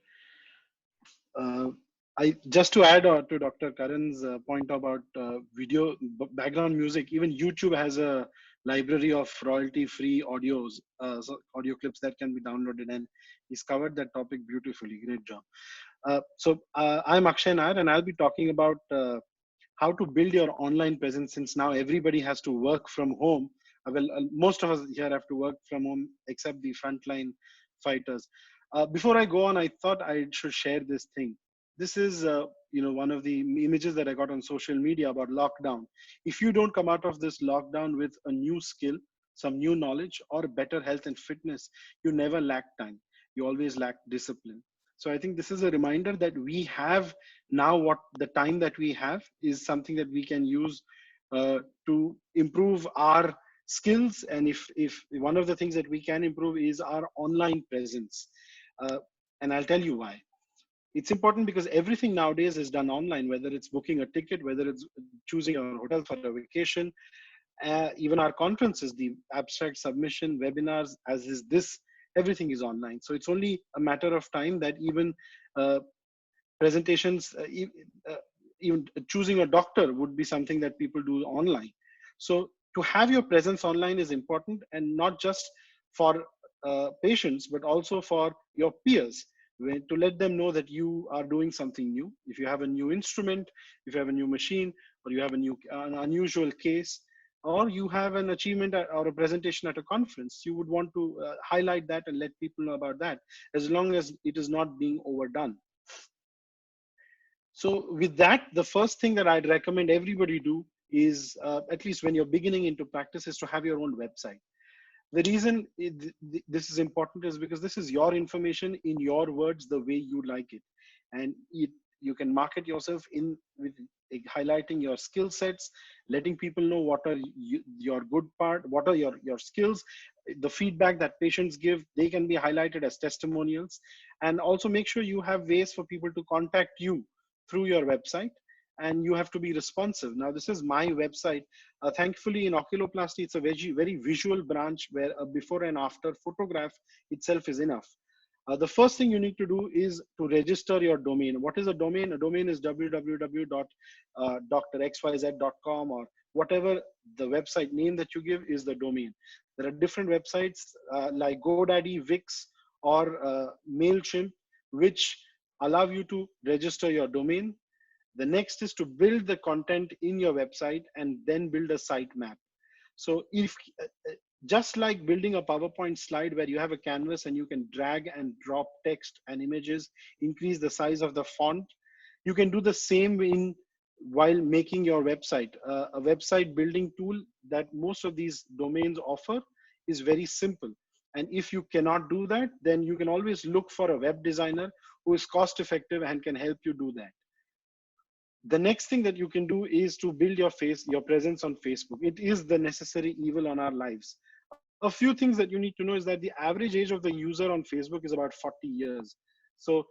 Speaker 5: I just to add to Dr. Karan's point about video background music, even YouTube has a library of royalty-free audios, so audio clips that can be downloaded, and he's covered that topic beautifully. Great job. I'm Akshay Nair, and I'll be talking about how to build your online presence, since now everybody has to work from home. Most of us here have to work from home, except the frontline fighters. Before I go on, I thought I should share this thing. This is, one of the images that I got on social media about lockdown. If you don't come out of this lockdown with a new skill, some new knowledge, or better health and fitness, you never lack time. You always lack discipline. So I think this is a reminder that we have now, what the time that we have is something that we can use to improve our skills. And if one of the things that we can improve is our online presence. And I'll tell you why. It's important because everything nowadays is done online, whether it's booking a ticket, whether it's choosing a hotel for a vacation, even our conferences, the abstract submission, webinars, as is this, everything is online. So it's only a matter of time that even presentations, even choosing a doctor would be something that people do online. So to have your presence online is important, and not just for patients, but also for your peers, to let them know that you are doing something new. If you have a new instrument, if you have a new machine, or you have an unusual case, or you have an achievement or a presentation at a conference, you would want to highlight that and let people know about that, as long as it is not being overdone. So with that, the first thing that I'd recommend everybody do is, at least when you're beginning into practice, is to have your own website. The reason this is important is because this is your information in your words, the way you like it. And you can market yourself with highlighting your skill sets, letting people know what are your good part, what are your skills, the feedback that patients give, they can be highlighted as testimonials. And also make sure you have ways for people to contact you through your website, and you have to be responsive. Now, this is my website. Thankfully, in oculoplasty, it's a very visual branch where a before and after photograph itself is enough. The first thing you need to do is to register your domain. What is a domain? A domain is www.drxyz.com, or whatever the website name that you give is the domain. There are different websites like GoDaddy, Wix, or MailChimp, which allow you to register your domain. The next is to build the content in your website and then build a site map. So if just like building a PowerPoint slide where you have a canvas and you can drag and drop text and images, increase the size of the font, you can do the same while making your website. A website building tool that most of these domains offer is very simple. And if you cannot do that, then you can always look for a web designer who is cost effective and can help you do that. The next thing that you can do is to build your presence on Facebook. It is the necessary evil on our lives. A few things that you need to know is that the average age of the user on Facebook is about 40 years. So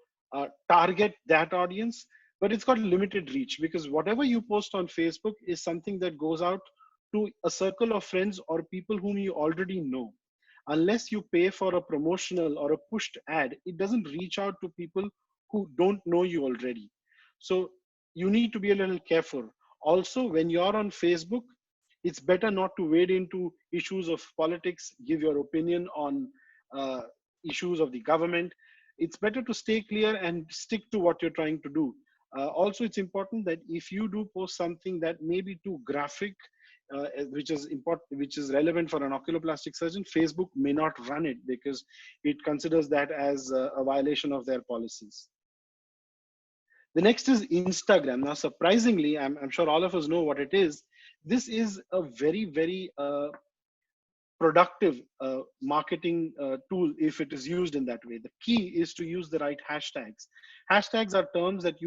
Speaker 5: target that audience, but it's got limited reach, because whatever you post on Facebook is something that goes out to a circle of friends or people whom you already know. Unless you pay for a promotional or a pushed ad, it doesn't reach out to people who don't know you already. So you need to be a little careful. Also, when you're on Facebook, it's better not to wade into issues of politics, give your opinion on issues of the government. It's better to stay clear and stick to what you're trying to do. Also, it's important that if you do post something that may be too graphic, which is relevant for an oculoplastic surgeon, Facebook may not run it because it considers that as a violation of their policies. The next is Instagram. Now, surprisingly, I'm sure all of us know what it is. This is a very productive marketing tool if it is used in that way. The key is to use the right hashtags. Hashtags are terms that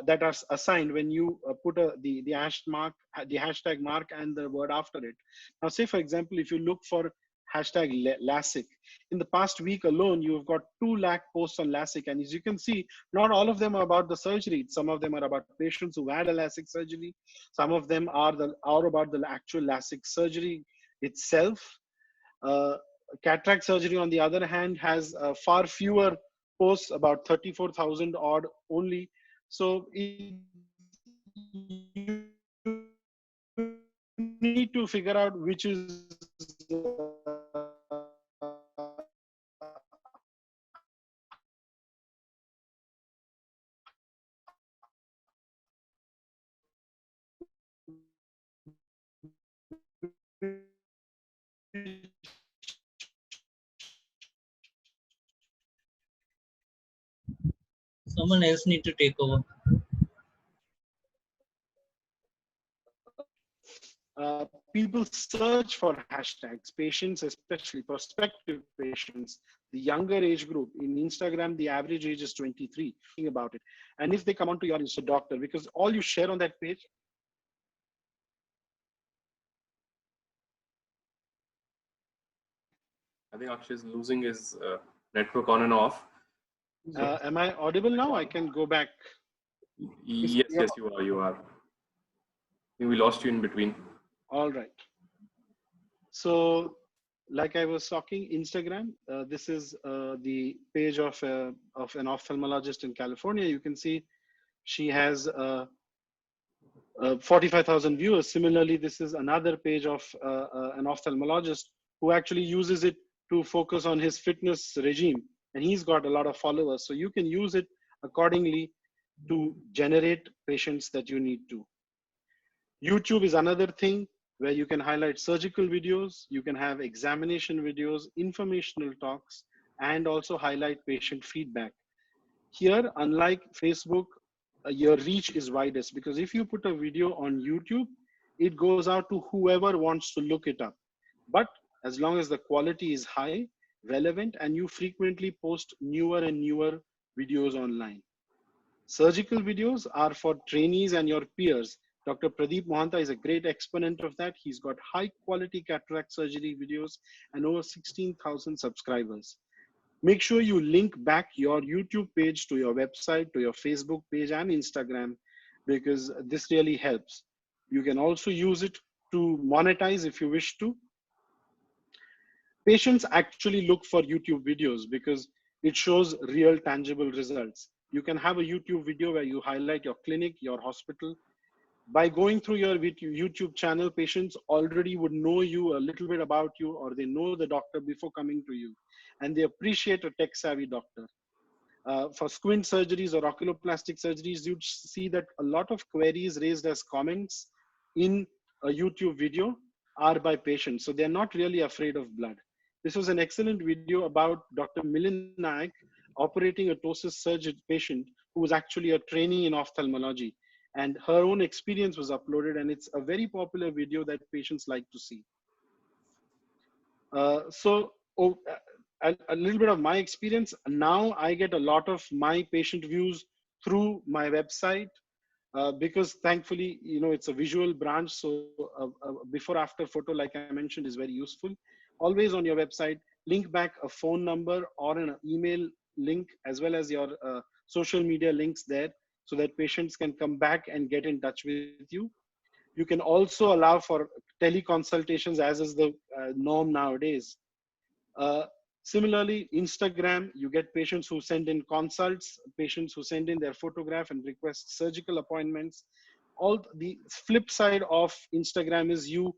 Speaker 5: that are assigned when you put the hashtag mark and the word after it. Now, say for example, if you look for hashtag LASIK. In the past week alone, you've got 2 lakh posts on LASIK. And as you can see, not all of them are about the surgery. Some of them are about patients who had a LASIK surgery. Some of them are about the actual LASIK surgery itself. Cataract surgery, on the other hand, has far fewer posts, about 34,000 odd only. So you need to figure out which is
Speaker 3: Someone else need to take over.
Speaker 5: People search for hashtags, patients, especially prospective patients, the younger age group. In Instagram, the average age is 23, about it. And if they come onto your Insta doctor, because all you share on that page.
Speaker 6: I think Akshay is losing his network on and off. So,
Speaker 5: Am I audible now? I can go back.
Speaker 6: yes, you are. You are. We lost you in between.
Speaker 5: All right. So, like I was talking, Instagram. This is the page of an ophthalmologist in California. You can see she has 45,000 viewers. Similarly, this is another page of an ophthalmologist who actually uses it to focus on his fitness regime, and he's got a lot of followers. So you can use it accordingly to generate patients that you need to. YouTube is another thing where you can highlight surgical videos, you can have examination videos, informational talks, and also highlight patient feedback. Here, unlike Facebook, your reach is widest, because if you put a video on YouTube, it goes out to whoever wants to look it up. But as long as the quality is high, relevant, and you frequently post newer and newer videos online. Surgical videos are for trainees and your peers. Dr. Pradeep Mohanta is a great exponent of that. He's got high quality cataract surgery videos and over 16,000 subscribers. Make sure you link back your YouTube page to your website, to your Facebook page and Instagram, because this really helps. You can also use it to monetize if you wish to. Patients actually look for YouTube videos because it shows real tangible results. You can have a YouTube video where you highlight your clinic, your hospital. By going through your YouTube channel, patients already would know you, a little bit about you, or they know the doctor before coming to you, and they appreciate a tech-savvy doctor. For squint surgeries or oculoplastic surgeries, you'd see that a lot of queries raised as comments in a YouTube video are by patients, so they're not really afraid of blood. This was an excellent video about Dr. Milind Naik operating a ptosis surgery patient who was actually a trainee in ophthalmology. And her own experience was uploaded, and it's a very popular video that patients like to see. A little bit of my experience. Now I get a lot of my patient views through my website because thankfully, it's a visual branch. So before after photo, like I mentioned, is very useful. Always on your website, link back a phone number or an email link, as well as your social media links there, so that patients can come back and get in touch with you. You can also allow for teleconsultations, as is the norm nowadays. Similarly, Instagram, you get patients who send in consults, patients who send in their photograph and request surgical appointments. All the flip side of Instagram is you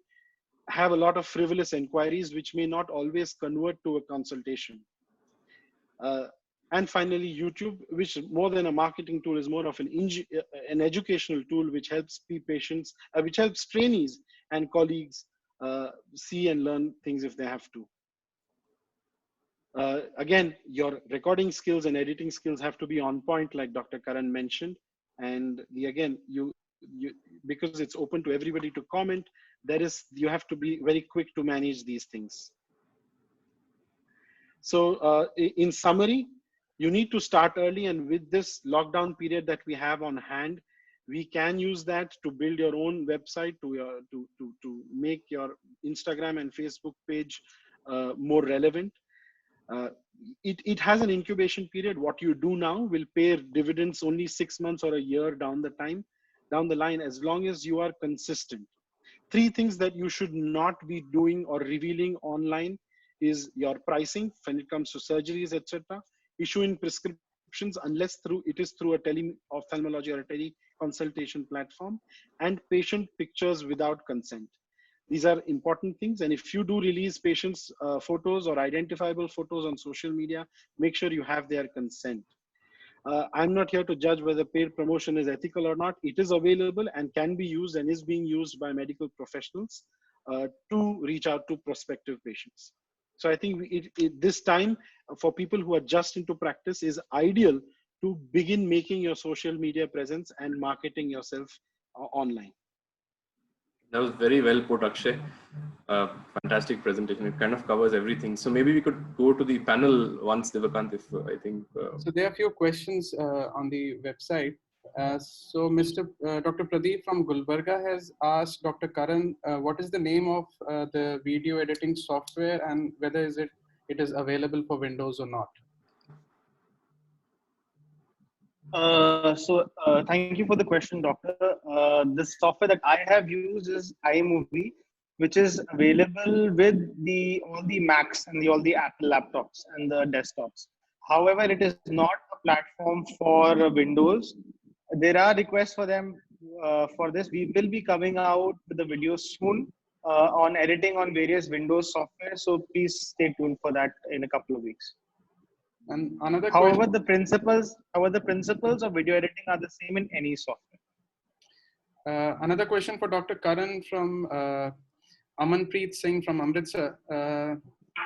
Speaker 5: have a lot of frivolous inquiries, which may not always convert to a consultation. And finally, YouTube, which more than a marketing tool is more of an educational tool, which helps patients, which helps trainees and colleagues see and learn things if they have to. Again, your recording skills and editing skills have to be on point, like Dr. Karan mentioned. And because it's open to everybody to comment, you have to be very quick to manage these things. So in summary, you need to start early, and with this lockdown period that we have on hand, we can use that to build your own website, to make your Instagram and Facebook page more relevant. It has an incubation period. What you do now will pay dividends only 6 months or a year down the line, as long as you are consistent. 3 things that you should not be doing or revealing online is your pricing when it comes to surgeries, etc. Issuing prescriptions unless it is through a ophthalmology or a tele consultation platform, and patient pictures without consent. These are important things. And if you do release patients' photos or identifiable photos on social media, make sure you have their consent. I'm not here to judge whether paid promotion is ethical or not. It is available and can be used and is being used by medical professionals to reach out to prospective patients. So I think this time for people who are just into practice is ideal to begin making your social media presence and marketing yourself online.
Speaker 6: That was very well put, Akshay. Fantastic presentation. It kind of covers everything. So maybe we could go to the panel once, Diva Kant, if I think.
Speaker 1: So there are a few questions on the website. So Dr. Pradeep from Gulbarga has asked Dr. Karan, what is the name of the video editing software and whether it is available for Windows or not?
Speaker 4: Thank you for the question, Doctor. The software that I have used is iMovie, which is available with all the Macs and all the Apple laptops and the desktops. However, it is not a platform for Windows. There are requests for them for this. We will be coming out with the videos soon on editing on various Windows software. So please stay tuned for that in a couple of weeks.
Speaker 1: And another
Speaker 4: however,
Speaker 1: question,
Speaker 4: the principles of video editing are the same in any software.
Speaker 1: Another question for Dr. Karan from Amanpreet Singh from Amritsar.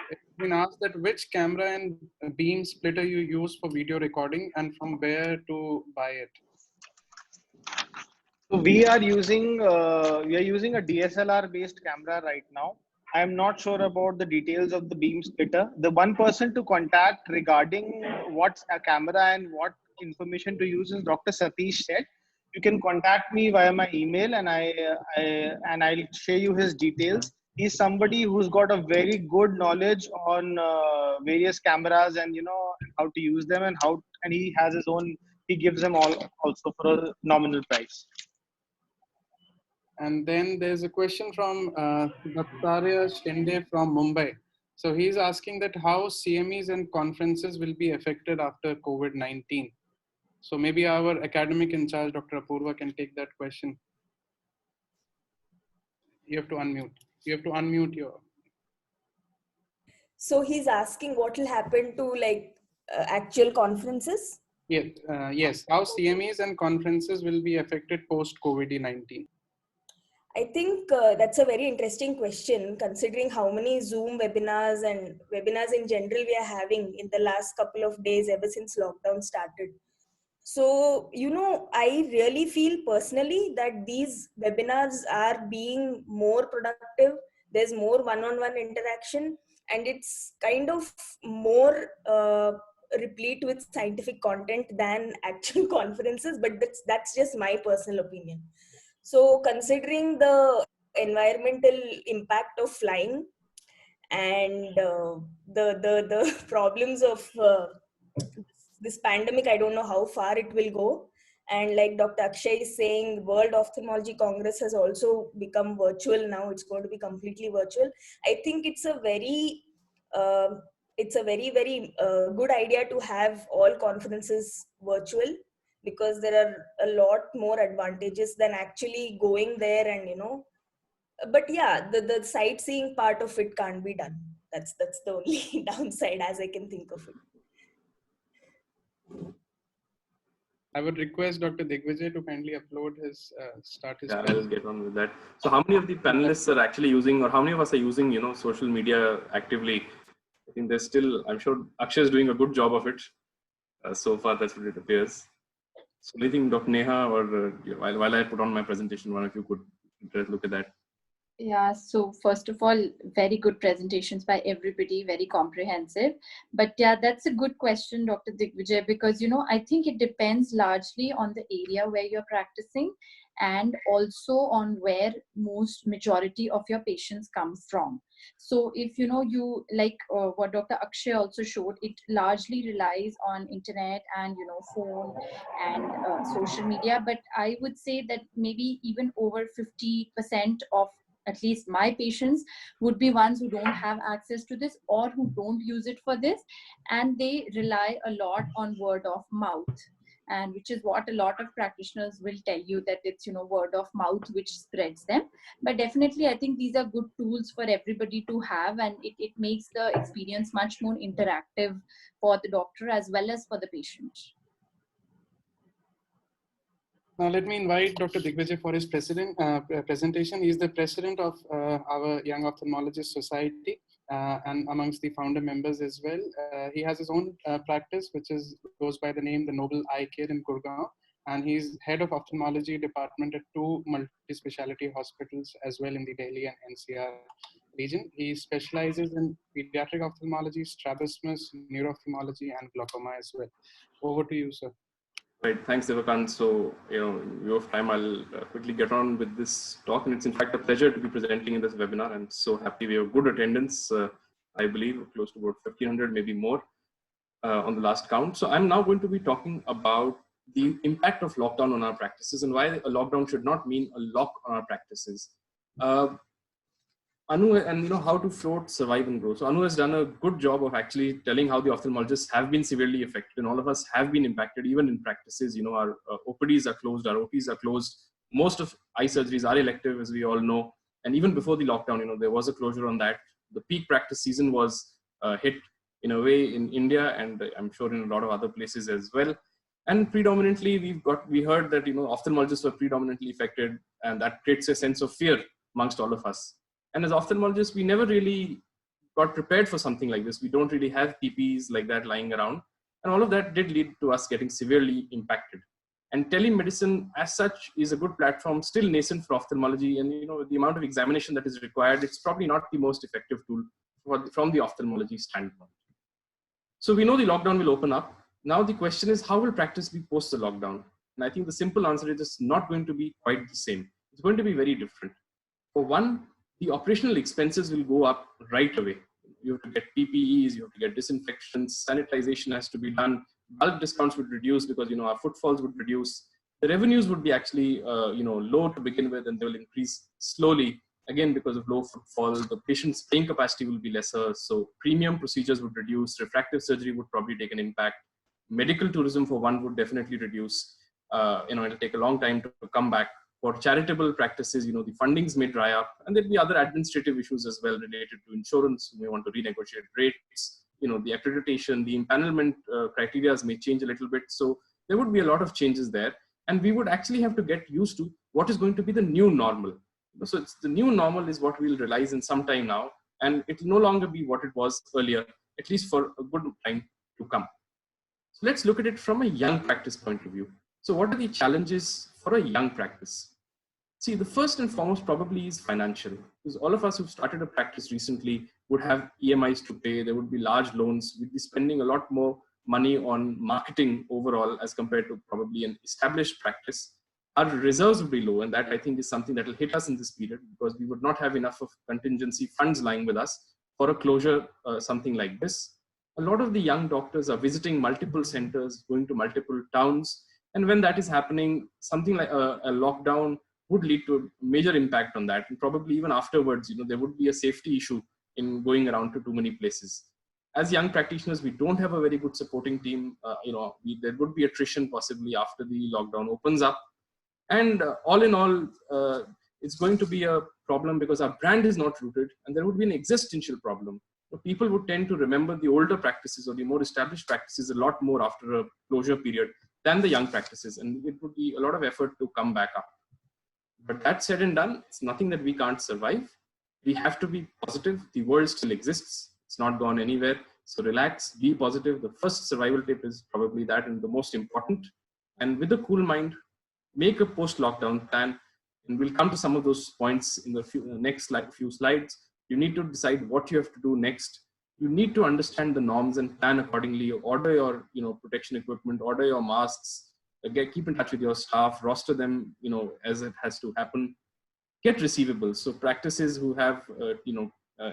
Speaker 1: It's been asked that which camera and beam splitter you use for video recording and from where to buy it.
Speaker 4: So we are using a DSLR based camera right now. I am not sure about the details of the beam splitter. The one person to contact regarding what's a camera and what information to use is Dr. Satish said. You can contact me via my email and I'll share you his details. He's somebody who's got a very good knowledge on various cameras and how to use them and he has his own. He gives them all also for a nominal price.
Speaker 1: And then there's a question from Bhatia Shinde from Mumbai. So he's asking that how CMEs and conferences will be affected after COVID-19. So maybe our academic in charge, Dr. Apoorva, can take that question. You have to unmute. You have to unmute your.
Speaker 7: So he's asking what will happen to actual conferences?
Speaker 1: Yes, yes. How CMEs and conferences will be affected post COVID-19?
Speaker 7: I think that's a very interesting question, considering how many Zoom webinars and webinars in general we are having in the last couple of days ever since lockdown started. So, I really feel personally that these webinars are being more productive. There's more one-on-one interaction and it's kind of more replete with scientific content than actual conferences, but that's just my personal opinion. So considering the environmental impact of flying and the problems of this pandemic, I don't know how far it will go. And like Dr. Akshay is saying, World Ophthalmology Congress has also become virtual now. It's going to be completely virtual. I think it's a very very good idea to have all conferences virtual, because there are a lot more advantages than actually going there and but yeah, the sightseeing part of it can't be done. That's the only downside as I can think of it.
Speaker 1: I would request Dr. Digvijay to kindly upload start his.
Speaker 6: Yeah, I'll get on with that. So how many of the panelists are actually using, or how many of us are using, social media actively? I think there's still, I'm sure Akshay is doing a good job of it. So far, that's what it appears. So anything, Dr. Neha, or while I put on my presentation, one of you could look at that.
Speaker 8: Yeah, so first of all, very good presentations by everybody, very comprehensive. But yeah, that's a good question, Dr. Digvijay, because, you know, I think it depends largely on the area where you're practicing and also on where most majority of your patients come from. So if, you know, you like what Dr. Akshay also showed, it largely relies on internet and, you know, phone and social media. But I would say that maybe even over 50% of at least my patients would be ones who don't have access to this or who don't use it for this, and they rely a lot on word of mouth, and which is what a lot of practitioners will tell you, that it's, you know, word of mouth which spreads them. But definitely I think these are good tools for everybody to have, and it makes the experience much more interactive for the doctor as well as for the patient.
Speaker 1: Now let me invite Dr. Digvijay for his presentation. He is the president of our Young Ophthalmologist Society and amongst the founder members as well. He has his own practice, which goes by the name The Noble Eye Care in Gurgaon, and he's head of ophthalmology department at 2 multi-speciality hospitals as well in the Delhi and NCR region. He specializes in pediatric ophthalmology, strabismus, neuro-ophthalmology, and glaucoma as well. Over to you, sir.
Speaker 6: Right, thanks Diva Kant. So, you know, in view of time, I'll quickly get on with this talk. And it's in fact a pleasure to be presenting in this webinar. I'm so happy we have good attendance. I believe close to about 1,500, maybe more on the last count. So I'm now going to be talking about the impact of lockdown on our practices and why a lockdown should not mean a lock on our practices. Annu, and you know, how to float, survive and grow. So Annu has done a good job of actually telling how the ophthalmologists have been severely affected, and all of us have been impacted, even in practices. You know, our OPDs are closed, our OPs are closed. Most of eye surgeries are elective, as we all know. And even before the lockdown, you know, there was a closure on that. The peak practice season was hit in a way in India, and I'm sure in a lot of other places as well. And predominantly, we heard that, you know, ophthalmologists were predominantly affected, and that creates a sense of fear amongst all of us. And as ophthalmologists, we never really got prepared for something like this. We don't really have PPEs like that lying around. And all of that did lead to us getting severely impacted. And telemedicine as such is a good platform, still nascent for ophthalmology. And, you know, the amount of examination that is required, it's probably not the most effective tool from the ophthalmology standpoint. So we know the lockdown will open up. Now the question is, how will practice be post the lockdown? And I think the simple answer is it's not going to be quite the same. It's going to be very different. For one, the operational expenses will go up right away. You have to get PPEs, you have to get disinfections, sanitization has to be done, bulk discounts would reduce because, you know, our footfalls would reduce. The revenues would be actually, you know, low to begin with, and they will increase slowly, again, because of low footfall. The patient's paying capacity will be lesser, so premium procedures would reduce, refractive surgery would probably take an impact. Medical tourism, for one, would definitely reduce. You know, it'll take a long time to come back. For charitable practices, you know, the fundings may dry up, and there'll be other administrative issues as well related to insurance. You may want to renegotiate rates, you know, the accreditation, the empanelment criteria may change a little bit. So there would be a lot of changes there, and we would actually have to get used to what is going to be the new normal. So it's the new normal is what we'll realize in some time now, and it will no longer be what it was earlier, at least for a good time to come. So let's look at it from a young practice point of view. So what are the challenges for a young practice? See, the first and foremost probably is financial, because all of us who've started a practice recently would have EMIs to pay. There would be large loans. We'd be spending a lot more money on marketing overall as compared to probably an established practice. Our reserves would be low, and that I think is something that will hit us in this period, because we would not have enough of contingency funds lying with us for a closure, something like this. A lot of the young doctors are visiting multiple centers, going to multiple towns. And when that is happening, something like a lockdown would lead to a major impact on that. And probably even afterwards, you know, there would be a safety issue in going around to too many places. As young practitioners, we don't have a very good supporting team. You know, there would be attrition possibly after the lockdown opens up. And all in all, it's going to be a problem because our brand is not rooted, and there would be an existential problem. So people would tend to remember the older practices or the more established practices a lot more after a closure period than the young practices. And it would be a lot of effort to come back up. But that said and done, it's nothing that we can't survive. We have to be positive. The world still exists. It's not gone anywhere. So relax, be positive. The first survival tip is probably that, and the most important. And with a cool mind, make a post-lockdown plan. And we'll come to some of those points in the next few slides. You need to decide what you have to do next. You need to understand the norms and plan accordingly. Order your protection equipment, order your masks, keep in touch with your staff, roster them as it has to happen. Get receivables. So practices who have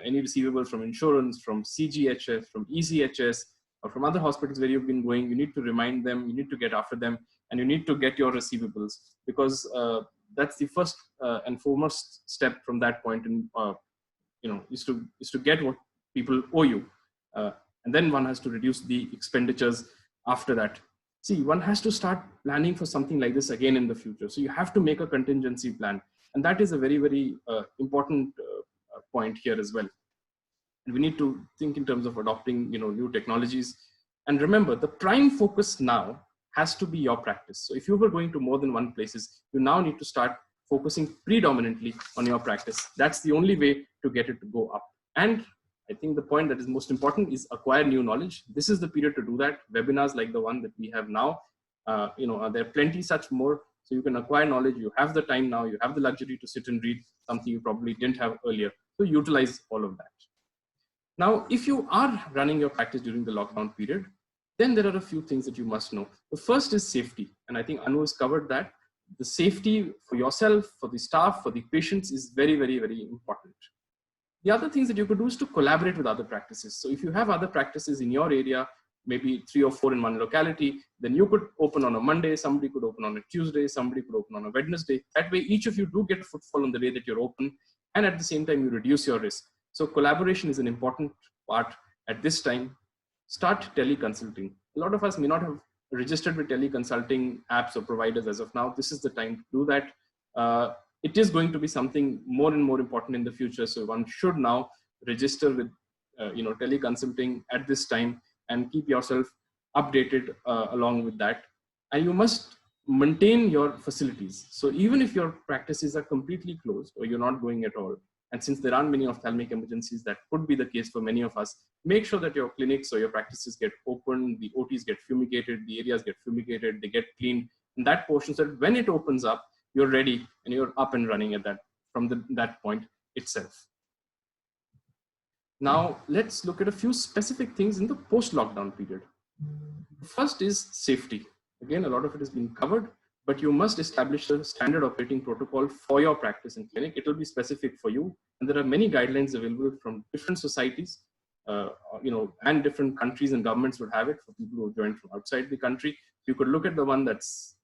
Speaker 6: any receivables from insurance, from CGHS, from ECHS, or from other hospitals where you've been going, you need to remind them, you need to get after them, and you need to get your receivables, because that's the first and foremost step from that point, and is to get what people owe you, and then one has to reduce the expenditures after that. See, one has to start planning for something like this again in the future. So you have to make a contingency plan, and that is a very, very important point here as well. And we need to think in terms of adopting new technologies. And remember, the prime focus now has to be your practice. So if you were going to more than one places, you now need to start focusing predominantly on your practice. That's the only way to get it to go up. And I think the point that is most important is acquire new knowledge. This is the period to do that. Webinars like the one that we have now, there are plenty such more. So you can acquire knowledge. You have the time now. You have the luxury to sit and read something you probably didn't have earlier. So utilize all of that. Now, if you are running your practice during the lockdown period, then there are a few things that you must know. The first is safety. And I think Annu has covered that. The safety for yourself, for the staff, for the patients is very, very, very important. The other things that you could do is to collaborate with other practices. So if you have other practices in your area, maybe 3 or 4 in one locality, then you could open on a Monday, somebody could open on a Tuesday, somebody could open on a Wednesday. That way, each of you do get a footfall on the day that you're open, and at the same time, you reduce your risk. So collaboration is an important part at this time. Start teleconsulting. A lot of us may not have registered with teleconsulting apps or providers as of now. This is the time to do that. It is going to be something more and more important in the future. So one should now register with teleconsulting at this time and keep yourself updated along with that. And you must maintain your facilities. So even if your practices are completely closed or you're not going at all, and since there aren't many ophthalmic emergencies, that could be the case for many of us, make sure that your clinics or your practices get open, the OTs get fumigated, the areas get fumigated, they get cleaned, and that portion, so that when it opens up, you're ready and you're up and running at that point itself. Now, let's look at a few specific things in the post-lockdown period. First is safety. Again, a lot of it has been covered, but you must establish a standard operating protocol for your practice and clinic. It will be specific for you. And there are many guidelines available from different societies, and different countries and governments would have it for people who join from outside the country. You could look at the one that's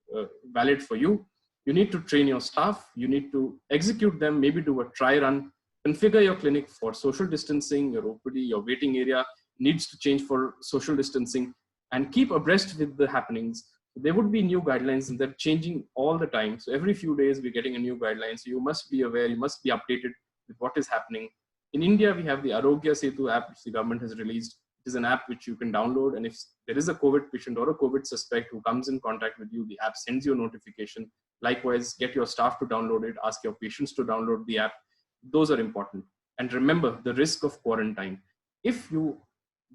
Speaker 6: valid for you. You need to train your staff. You need to execute them, maybe do a try run, configure your clinic for social distancing, your OPD, your waiting area needs to change for social distancing, and keep abreast with the happenings. There would be new guidelines and they're changing all the time. So every few days we're getting a new guideline. So you must be aware, you must be updated with what is happening. In India, we have the Arogya Setu app, which the government has released. It is an app which you can download. And if there is a COVID patient or a COVID suspect who comes in contact with you, the app sends you a notification. Likewise, get your staff to download it, ask your patients to download the app. Those are important. And remember the risk of quarantine. If you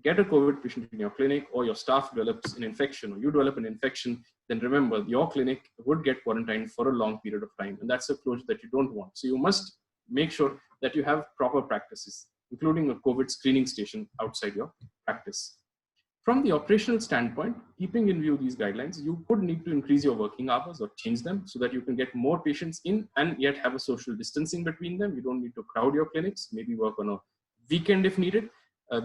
Speaker 6: get a COVID patient in your clinic or your staff develops an infection or you develop an infection, then remember your clinic would get quarantined for a long period of time. And that's a closure that you don't want. So you must make sure that you have proper practices, including a COVID screening station outside your practice. From the operational standpoint, keeping in view these guidelines, you could need to increase your working hours or change them so that you can get more patients in and yet have a social distancing between them. You don't need to crowd your clinics, maybe work on a weekend if needed.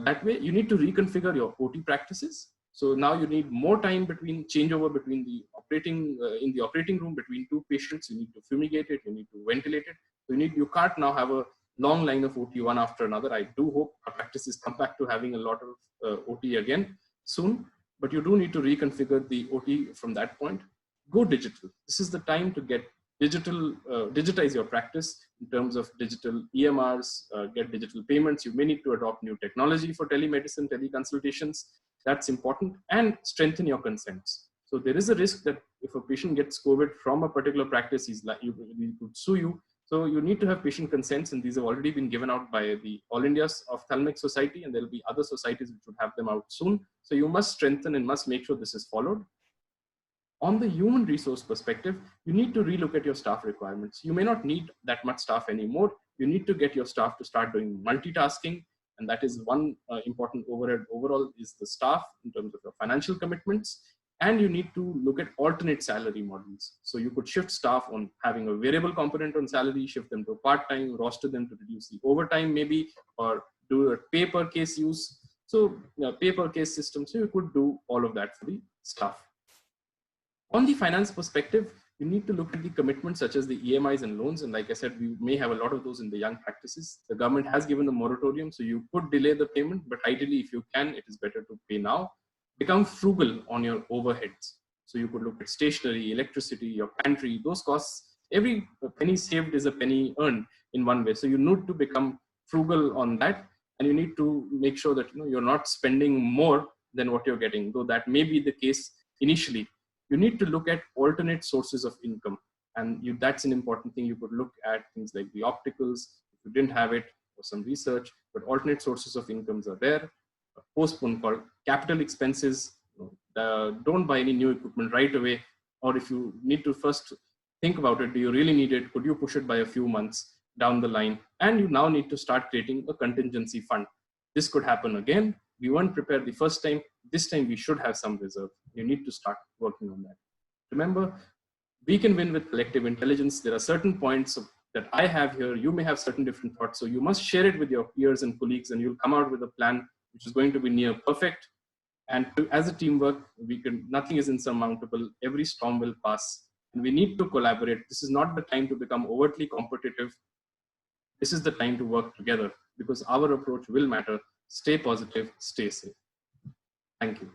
Speaker 6: That way, you need to reconfigure your OT practices. So now you need more time between changeover between the operating in the operating room between two patients. You need to fumigate it. You need to ventilate it. So you can't now have a long line of OT one after another. I do hope our practices come back to having a lot of OT again soon, but you do need to reconfigure the OT from that point. Go digital. This is the time to get digitize your practice in terms of digital EMRs, get digital payments. You may need to adopt new technology for telemedicine, teleconsultations. That's important. And strengthen your consents. So there is a risk that if a patient gets COVID from a particular practice, he could sue you. So you need to have patient consents, and these have already been given out by the All India's Ophthalmic Society, and there will be other societies which would have them out soon. So you must strengthen and must make sure this is followed. On the human resource perspective, you need to relook at your staff requirements. You may not need that much staff anymore. You need to get your staff to start doing multitasking. And that is one important overhead overall is the staff in terms of your financial commitments. And you need to look at alternate salary models. So you could shift staff on having a variable component on salary, shift them to part-time, roster them to reduce the overtime maybe, or do a pay per case use. So pay per case system. So you could do all of that for the staff. On the finance perspective, you need to look at the commitments such as the EMIs and loans. And like I said, we may have a lot of those in the young practices. The government has given a moratorium, so you could delay the payment, but ideally if you can, it is better to pay now. Become frugal on your overheads. So you could look at stationery, electricity, your pantry, those costs. Every penny saved is a penny earned in one way. So you need to become frugal on that. And you need to make sure that you're not spending more than what you're getting, though that may be the case initially. You need to look at alternate sources of income. And that's an important thing. You could look at things like the opticals, if you didn't have it, or some research, but alternate sources of incomes are there. Postpone called capital expenses. Don't buy any new equipment right away. Or if you need to first think about it, do you really need it? Could you push it by a few months down the line? And you now need to start creating a contingency fund. This could happen again. We weren't prepared the first time. This time we should have some reserve. You need to start working on that. Remember, we can win with collective intelligence. There are certain points that I have here. You may have certain different thoughts. So you must share it with your peers and colleagues, and you'll come out with a plan which is going to be near perfect. And as a teamwork, nothing is insurmountable. Every storm will pass. And we need to collaborate. This is not the time to become overtly competitive. This is the time to work together because our approach will matter. Stay positive, stay safe. Thank you.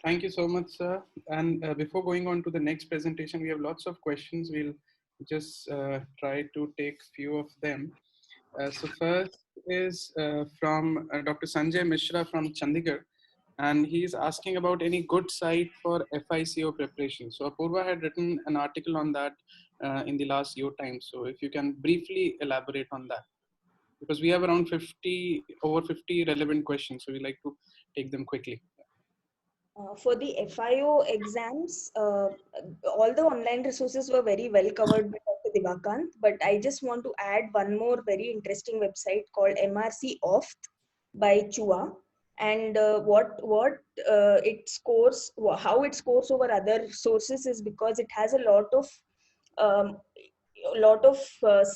Speaker 1: Thank you so much, sir. And before going on to the next presentation, we have lots of questions. We'll just try to take few of them. So first is from Dr. Sanjay Misra from Chandigarh, and he's asking about any good site for FICO preparation. So Apoorva had written an article on that in the last Yo Times. So if you can briefly elaborate on that, because we have around over 50 relevant questions. So we like to take them quickly.
Speaker 7: For the FIO exams, all the online resources were very well covered by Dr. Diva Kant, but I just want to add one more very interesting website called MRC Opht by Chua. And what it scores, how it scores over other sources is because it has a lot of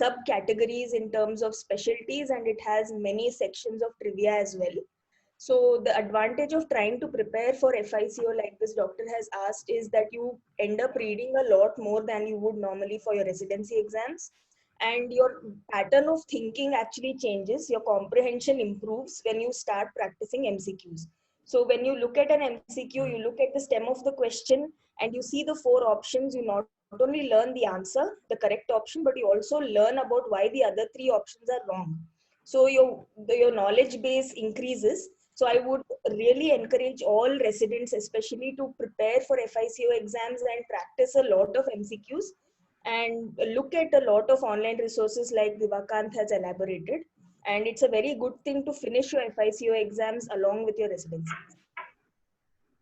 Speaker 7: subcategories in terms of specialties, and it has many sections of trivia as well. So the advantage of trying to prepare for FICO like this doctor has asked is that you end up reading a lot more than you would normally for your residency exams. And your pattern of thinking actually changes. Your comprehension improves when you start practicing MCQs. So when you look at an MCQ, you look at the stem of the question and you see the 4 options. You not only learn the answer, the correct option, but you also learn about why the other 3 options are wrong. So your knowledge base increases. So I would really encourage all residents, especially to prepare for FICO exams and practice a lot of MCQs and look at a lot of online resources like Diva Kant has elaborated. And it's a very good thing to finish your FICO exams along with your residency.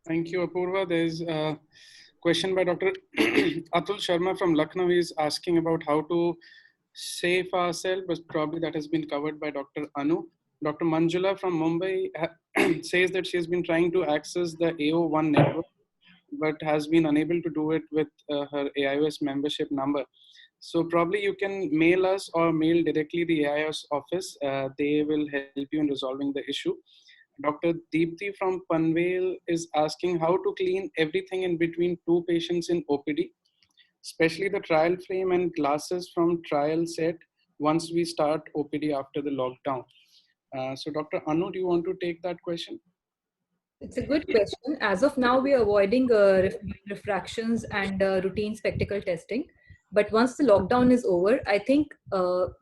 Speaker 1: Thank you, Apoorva. There's a question by Dr. Atul Sharma from Lucknow. Is asking about how to save ourselves, but probably that has been covered by Dr. Annu. Dr. Manjula from Mumbai says that she has been trying to access the AO1 network, but has been unable to do it with her AIOS membership number. So probably you can mail us or mail directly the AIOS office. They will help you in resolving the issue. Dr. Deepthi from Panvel is asking how to clean everything in between 2 patients in OPD, especially the trial frame and glasses from trial set once we start OPD after the lockdown. So Dr. Annu, do you want to take that question?
Speaker 2: It's a good question. As of now, we are avoiding refractions and routine spectacle testing. But once the lockdown is over, I think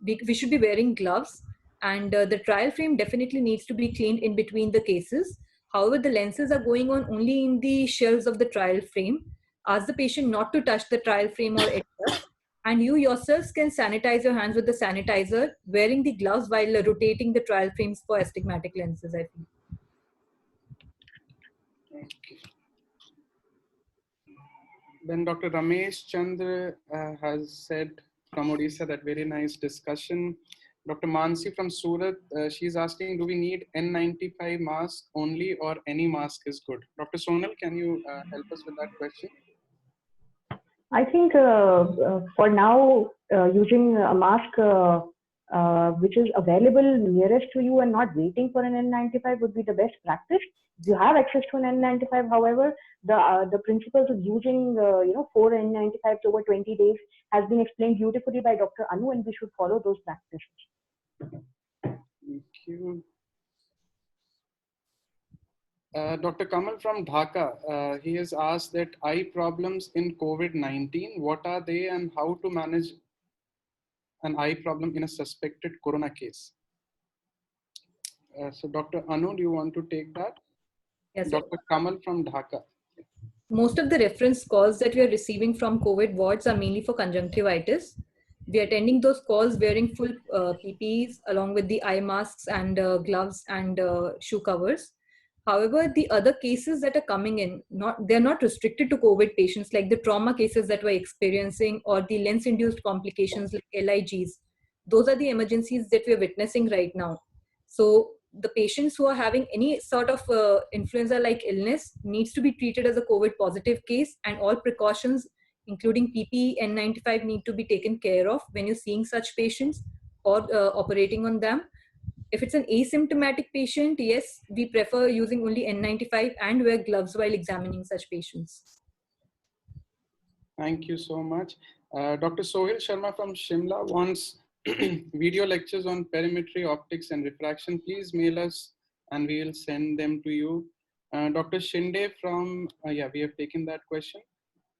Speaker 2: we should be wearing gloves, and the trial frame definitely needs to be cleaned in between the cases. However, the lenses are going on only in the shelves of the trial frame. Ask the patient not to touch the trial frame or adjust, And you yourselves can sanitize your hands with the sanitizer, wearing the gloves while rotating the trial frames for astigmatic lenses, I feel.
Speaker 1: Okay. Then Dr. Ramesh Chandra has said from Odisha that very nice discussion. Dr. Mansi from Surat, she's asking, do we need N95 mask only or any mask is good? Dr. Sonal, can you help us with that question?
Speaker 9: I think for now, using a mask which is available nearest to you and not waiting for an N95 would be the best practice. If you have access to an N95, however, the principles of using 4 N95s over 20 days has been explained beautifully by Dr. Annu, and we should follow those practices.
Speaker 1: Thank you. Dr. Kamal from Dhaka, he has asked that eye problems in COVID-19, what are they and how to manage an eye problem in a suspected corona case? So Dr. Anu, do you want to take that?
Speaker 2: Yes,
Speaker 1: Dr. Kamal from Dhaka.
Speaker 2: Most of the reference calls that we are receiving from COVID wards are mainly for conjunctivitis. We are attending those calls wearing full PPEs along with the eye masks and gloves and shoe covers. However, the other cases that are coming in, they're not restricted to COVID patients, like the trauma cases that we're experiencing or the lens-induced complications like LIGs. Those are the emergencies that we're witnessing right now. So the patients who are having any sort of influenza-like illness needs to be treated as a COVID positive case, and all precautions, including PPE, N95, need to be taken care of when you're seeing such patients or operating on them. If it's an asymptomatic patient, yes, we prefer using only N95 and wear gloves while examining such patients.
Speaker 1: Thank you so much. Dr. Sohil Sharma from Shimla wants video lectures on perimetry, optics, and refraction. Please mail us and we will send them to you. Dr. Shinde from, we have taken that question.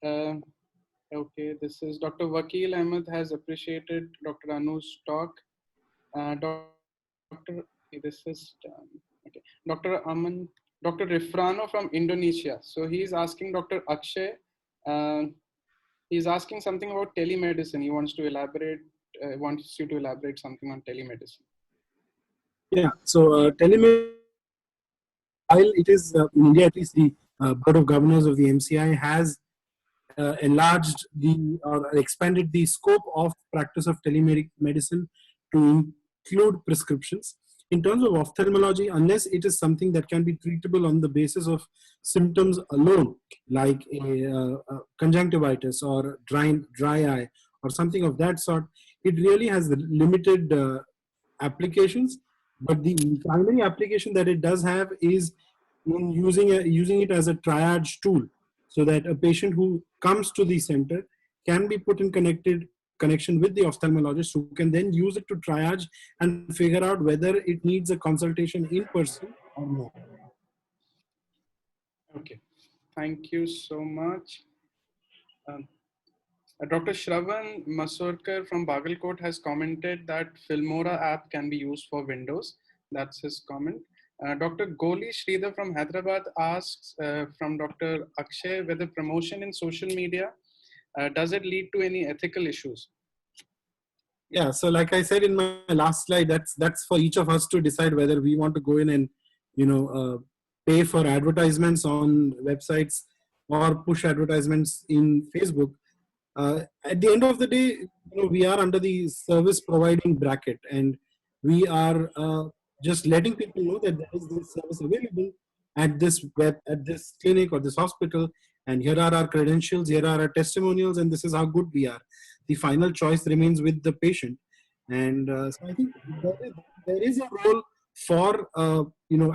Speaker 1: Okay, this is Dr. Vakil Ahmed has appreciated Dr. Anu's talk. This is okay. Dr. Aman, Dr. Rifrano from Indonesia. So he's asking Dr. Akshay. He's asking something about telemedicine. He wants to elaborate. Wants you to elaborate something on telemedicine.
Speaker 10: Yeah. So telemedicine, while it is in India, at least the Board of Governors of the MCI has enlarged or expanded the scope of practice of telemedicine to include prescriptions. In terms of ophthalmology, unless it is something that can be treatable on the basis of symptoms alone, like a conjunctivitis or dry eye or something of that sort, it really has limited applications. But the primary application that it does have is in using it as a triage tool, so that a patient who comes to the center can be put in connection with the ophthalmologist, who can then use it to triage and figure out whether it needs a consultation in person or not.
Speaker 1: Okay, thank you so much. Dr. Shravan Masurkar from Bagalkot has commented that Filmora app can be used for Windows. That's his comment. Dr. Goli Sridhar from Hyderabad asks from Dr. Akshay whether promotion in social media, does it lead to any ethical issues?
Speaker 10: Yeah, so like I said in my last slide, that's for each of us to decide whether we want to go in and pay for advertisements on websites or push advertisements in Facebook. At the end of the day, we are under the service providing bracket, and we are just letting people know that there is this service available at this clinic or this hospital, and here are our credentials, here are our testimonials, and this is how good we are. The final choice remains with the patient, and so I think there is a role for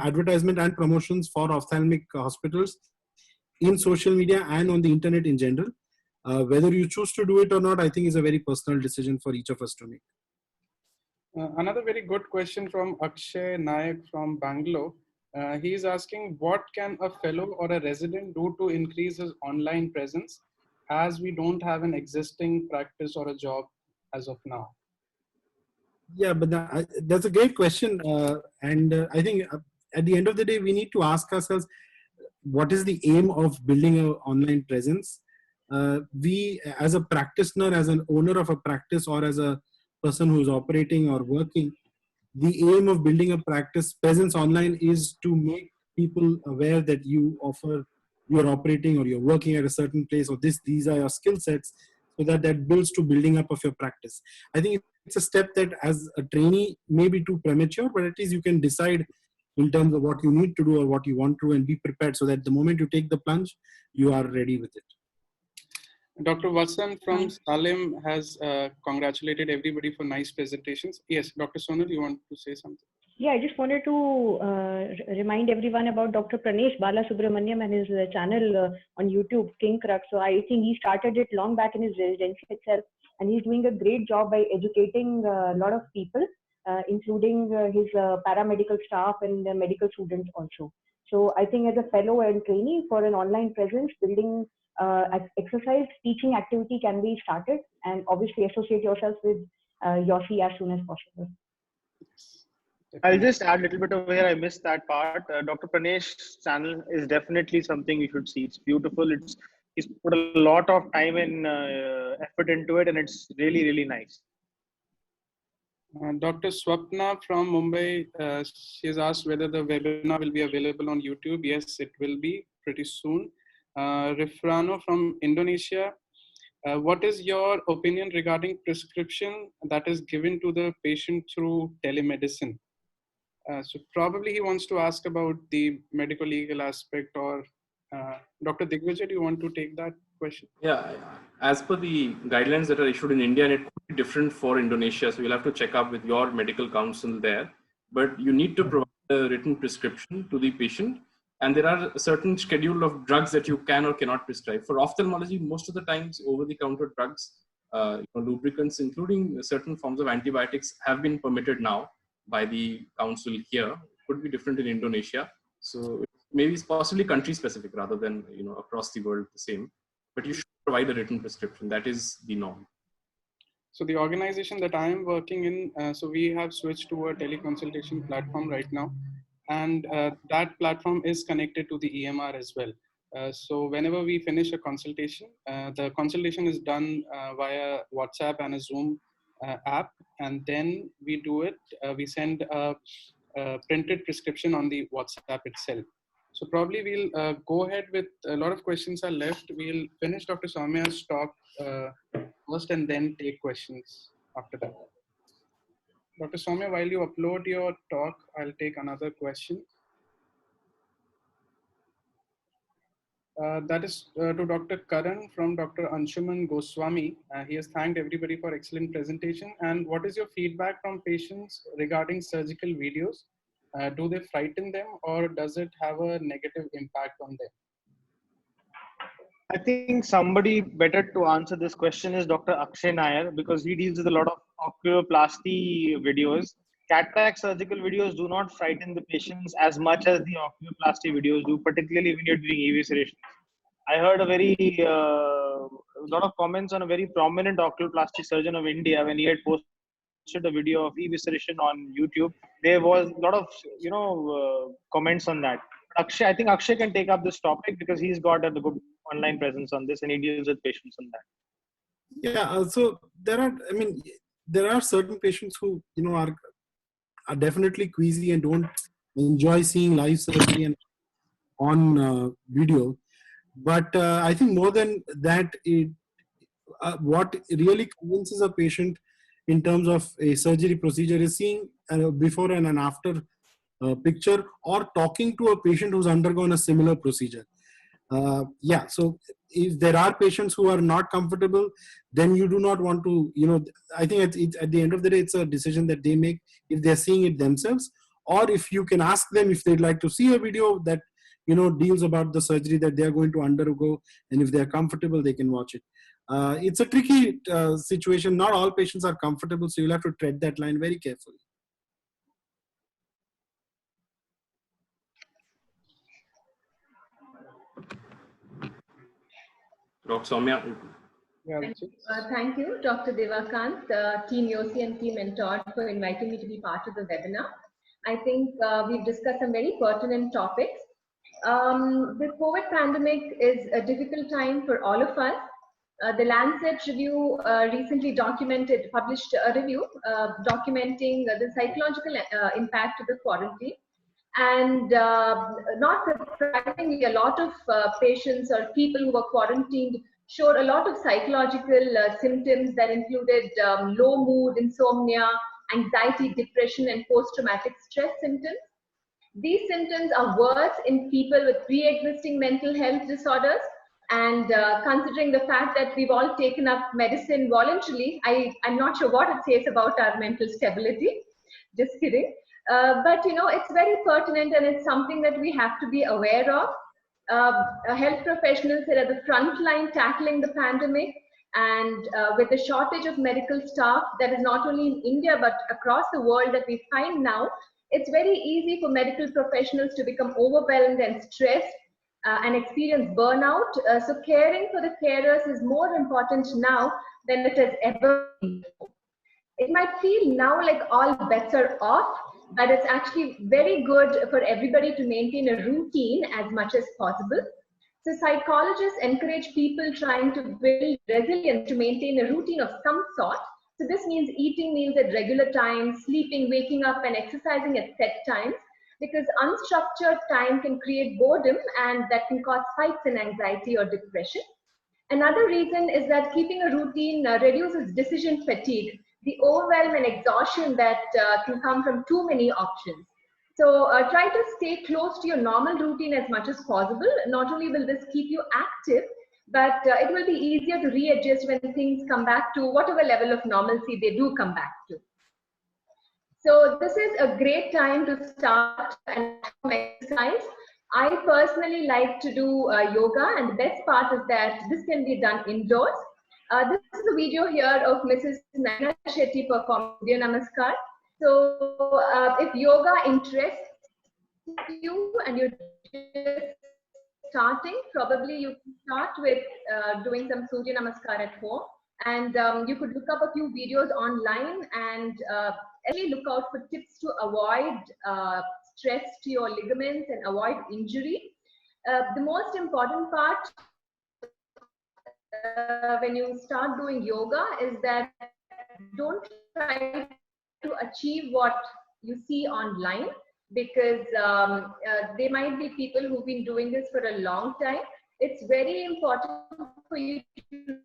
Speaker 10: advertisement and promotions for ophthalmic hospitals in social media and on the internet in general. Whether you choose to do it or not, I think is a very personal decision for each of us to make.
Speaker 1: Another very good question from Akshay Nair from Bangalore. He is asking, what can a fellow or a resident do to increase his online presence, as we don't have an existing practice or a job as of now?
Speaker 10: Yeah, but that's a great question. And I think at the end of the day, we need to ask ourselves, what is the aim of building an online presence? we as a practitioner, as an owner of a practice, or as a person who's operating or working, the aim of building a practice presence online is to make people aware that you're operating or you're working at a certain place, or these are your skill sets, so that builds to building up of your practice. I think it's a step that as a trainee may be too premature, but at least you can decide in terms of what you need to do or what you want to, and be prepared so that the moment you take the plunge, you are ready with it.
Speaker 1: Dr. Watson from Salim has congratulated everybody for nice presentations. Yes, Dr. Sonal, you want to say something?
Speaker 9: Yeah, I just wanted to remind everyone about Dr. Pranesh Balasubramaniam and his channel on YouTube, King Crux. So I think he started it long back in his residency itself, and he's doing a great job by educating a lot of people, including his paramedical staff and medical students also. So I think as a fellow and trainee for an online presence, building exercise teaching activity can be started, and obviously associate yourself with YOSI as soon as possible.
Speaker 4: I'll just add a little bit over here. I missed that part. Dr. Pranesh's channel is definitely something you should see. It's beautiful. He's put a lot of time and effort into it, and it's really, really nice.
Speaker 1: Dr. Swapna from Mumbai, she has asked whether the webinar will be available on YouTube. Yes, it will be pretty soon. Rifrano from Indonesia, what is your opinion regarding prescription that is given to the patient through telemedicine? So probably he wants to ask about the medical legal aspect, or Dr. Digvijay, do you want to take that question?
Speaker 6: Yeah, as per the guidelines that are issued in India, and it could be different for Indonesia, so you'll have to check up with your medical counsel there. But you need to provide a written prescription to the patient, and there are a certain schedule of drugs that you can or cannot prescribe. For ophthalmology, most of the times over-the-counter drugs, lubricants, including certain forms of antibiotics, have been permitted now by the council here. It could be different in Indonesia. So maybe it's possibly country specific rather than across the world the same. But you should provide a written prescription. That is the norm.
Speaker 1: So the organization that I am working in, so we have switched to a teleconsultation platform right now, and that platform is connected to the EMR as well. So whenever we finish a consultation, the consultation is done via WhatsApp and a Zoom app, and then we do it. We send a printed prescription on the WhatsApp itself. So probably we'll go ahead with a lot of questions are left. We'll finish Dr. Soumya's talk first and then take questions after that. Dr. Soumya, while you upload your talk, I'll take another question. That is to Dr. Karan from Dr. Anshuman Goswami. He has thanked everybody for excellent presentation. And what is your feedback from patients regarding surgical videos? Do they frighten them, or does it have a negative impact on them?
Speaker 4: I think somebody better to answer this question is Dr. Akshay Nair, because he deals with a lot of oculoplasty videos. Cataract surgical videos do not frighten the patients as much as the oculoplasty videos do, particularly when you're doing evisceration. I heard a lot of comments on a very prominent oculoplasty surgeon of India when he had posted a video of evisceration on YouTube. There was a lot of comments on that. Akshay, I think Akshay can take up this topic because he's got a good online presence on this and he deals with patients on that.
Speaker 10: Yeah, so there are certain patients who are definitely queasy and don't enjoy seeing live surgery and on video. But I think more than that, what really convinces a patient in terms of a surgery procedure is seeing before and an after picture, or talking to a patient who's undergone a similar procedure. So if there are patients who are not comfortable, then you do not want to, I think at the end of the day, it's a decision that they make if they're seeing it themselves, or if you can ask them if they'd like to see a video that, deals about the surgery that they're going to undergo, and if they're comfortable, they can watch it. It's a tricky situation. Not all patients are comfortable, so you'll have to tread that line very carefully.
Speaker 6: Dr. Soumya.
Speaker 11: Thank you, Dr. Diva Kant, Team YOSI and Team ENTOD for inviting me to be part of the webinar. I think we've discussed some very pertinent topics. The COVID pandemic is a difficult time for all of us, The Lancet review recently published a review documenting the psychological impact of the quarantine. And not surprisingly, a lot of patients or people who were quarantined showed a lot of psychological symptoms that included low mood, insomnia, anxiety, depression, and post-traumatic stress symptoms. These symptoms are worse in people with pre-existing mental health disorders. And considering the fact that we've all taken up medicine voluntarily, I'm not sure what it says about our mental stability. Just kidding. But it's very pertinent, and it's something that we have to be aware of. Health professionals are at the front line tackling the pandemic, and with the shortage of medical staff that is not only in India but across the world that we find now, it's very easy for medical professionals to become overwhelmed and stressed and experience burnout. So caring for the carers is more important now than it has ever been before. It might feel now like all bets are off, but it's actually very good for everybody to maintain a routine as much as possible. So psychologists encourage people trying to build resilience to maintain a routine of some sort. So this means eating meals at regular times, sleeping, waking up, and exercising at set times, because unstructured time can create boredom, and that can cause spikes in anxiety or depression. Another reason is that keeping a routine reduces decision fatigue, the overwhelm and exhaustion that can come from too many options. So try to stay close to your normal routine as much as possible. Not only will this keep you active, but it will be easier to readjust when things come back to whatever level of normalcy they do come back to. So this is a great time to start an exercise. I personally like to do yoga, and the best part is that this can be done indoors. This is a video here of Mrs. Naina Shetty performing Surya Namaskar. So if yoga interests you and you're just starting, probably you can start with doing some Surya Namaskar at home. And you could look up a few videos online and actually look out for tips to avoid stress to your ligaments and avoid injury. The most important part when you start doing yoga is that don't try to achieve what you see online, because there might be people who've been doing this for a long time. It's very important for you to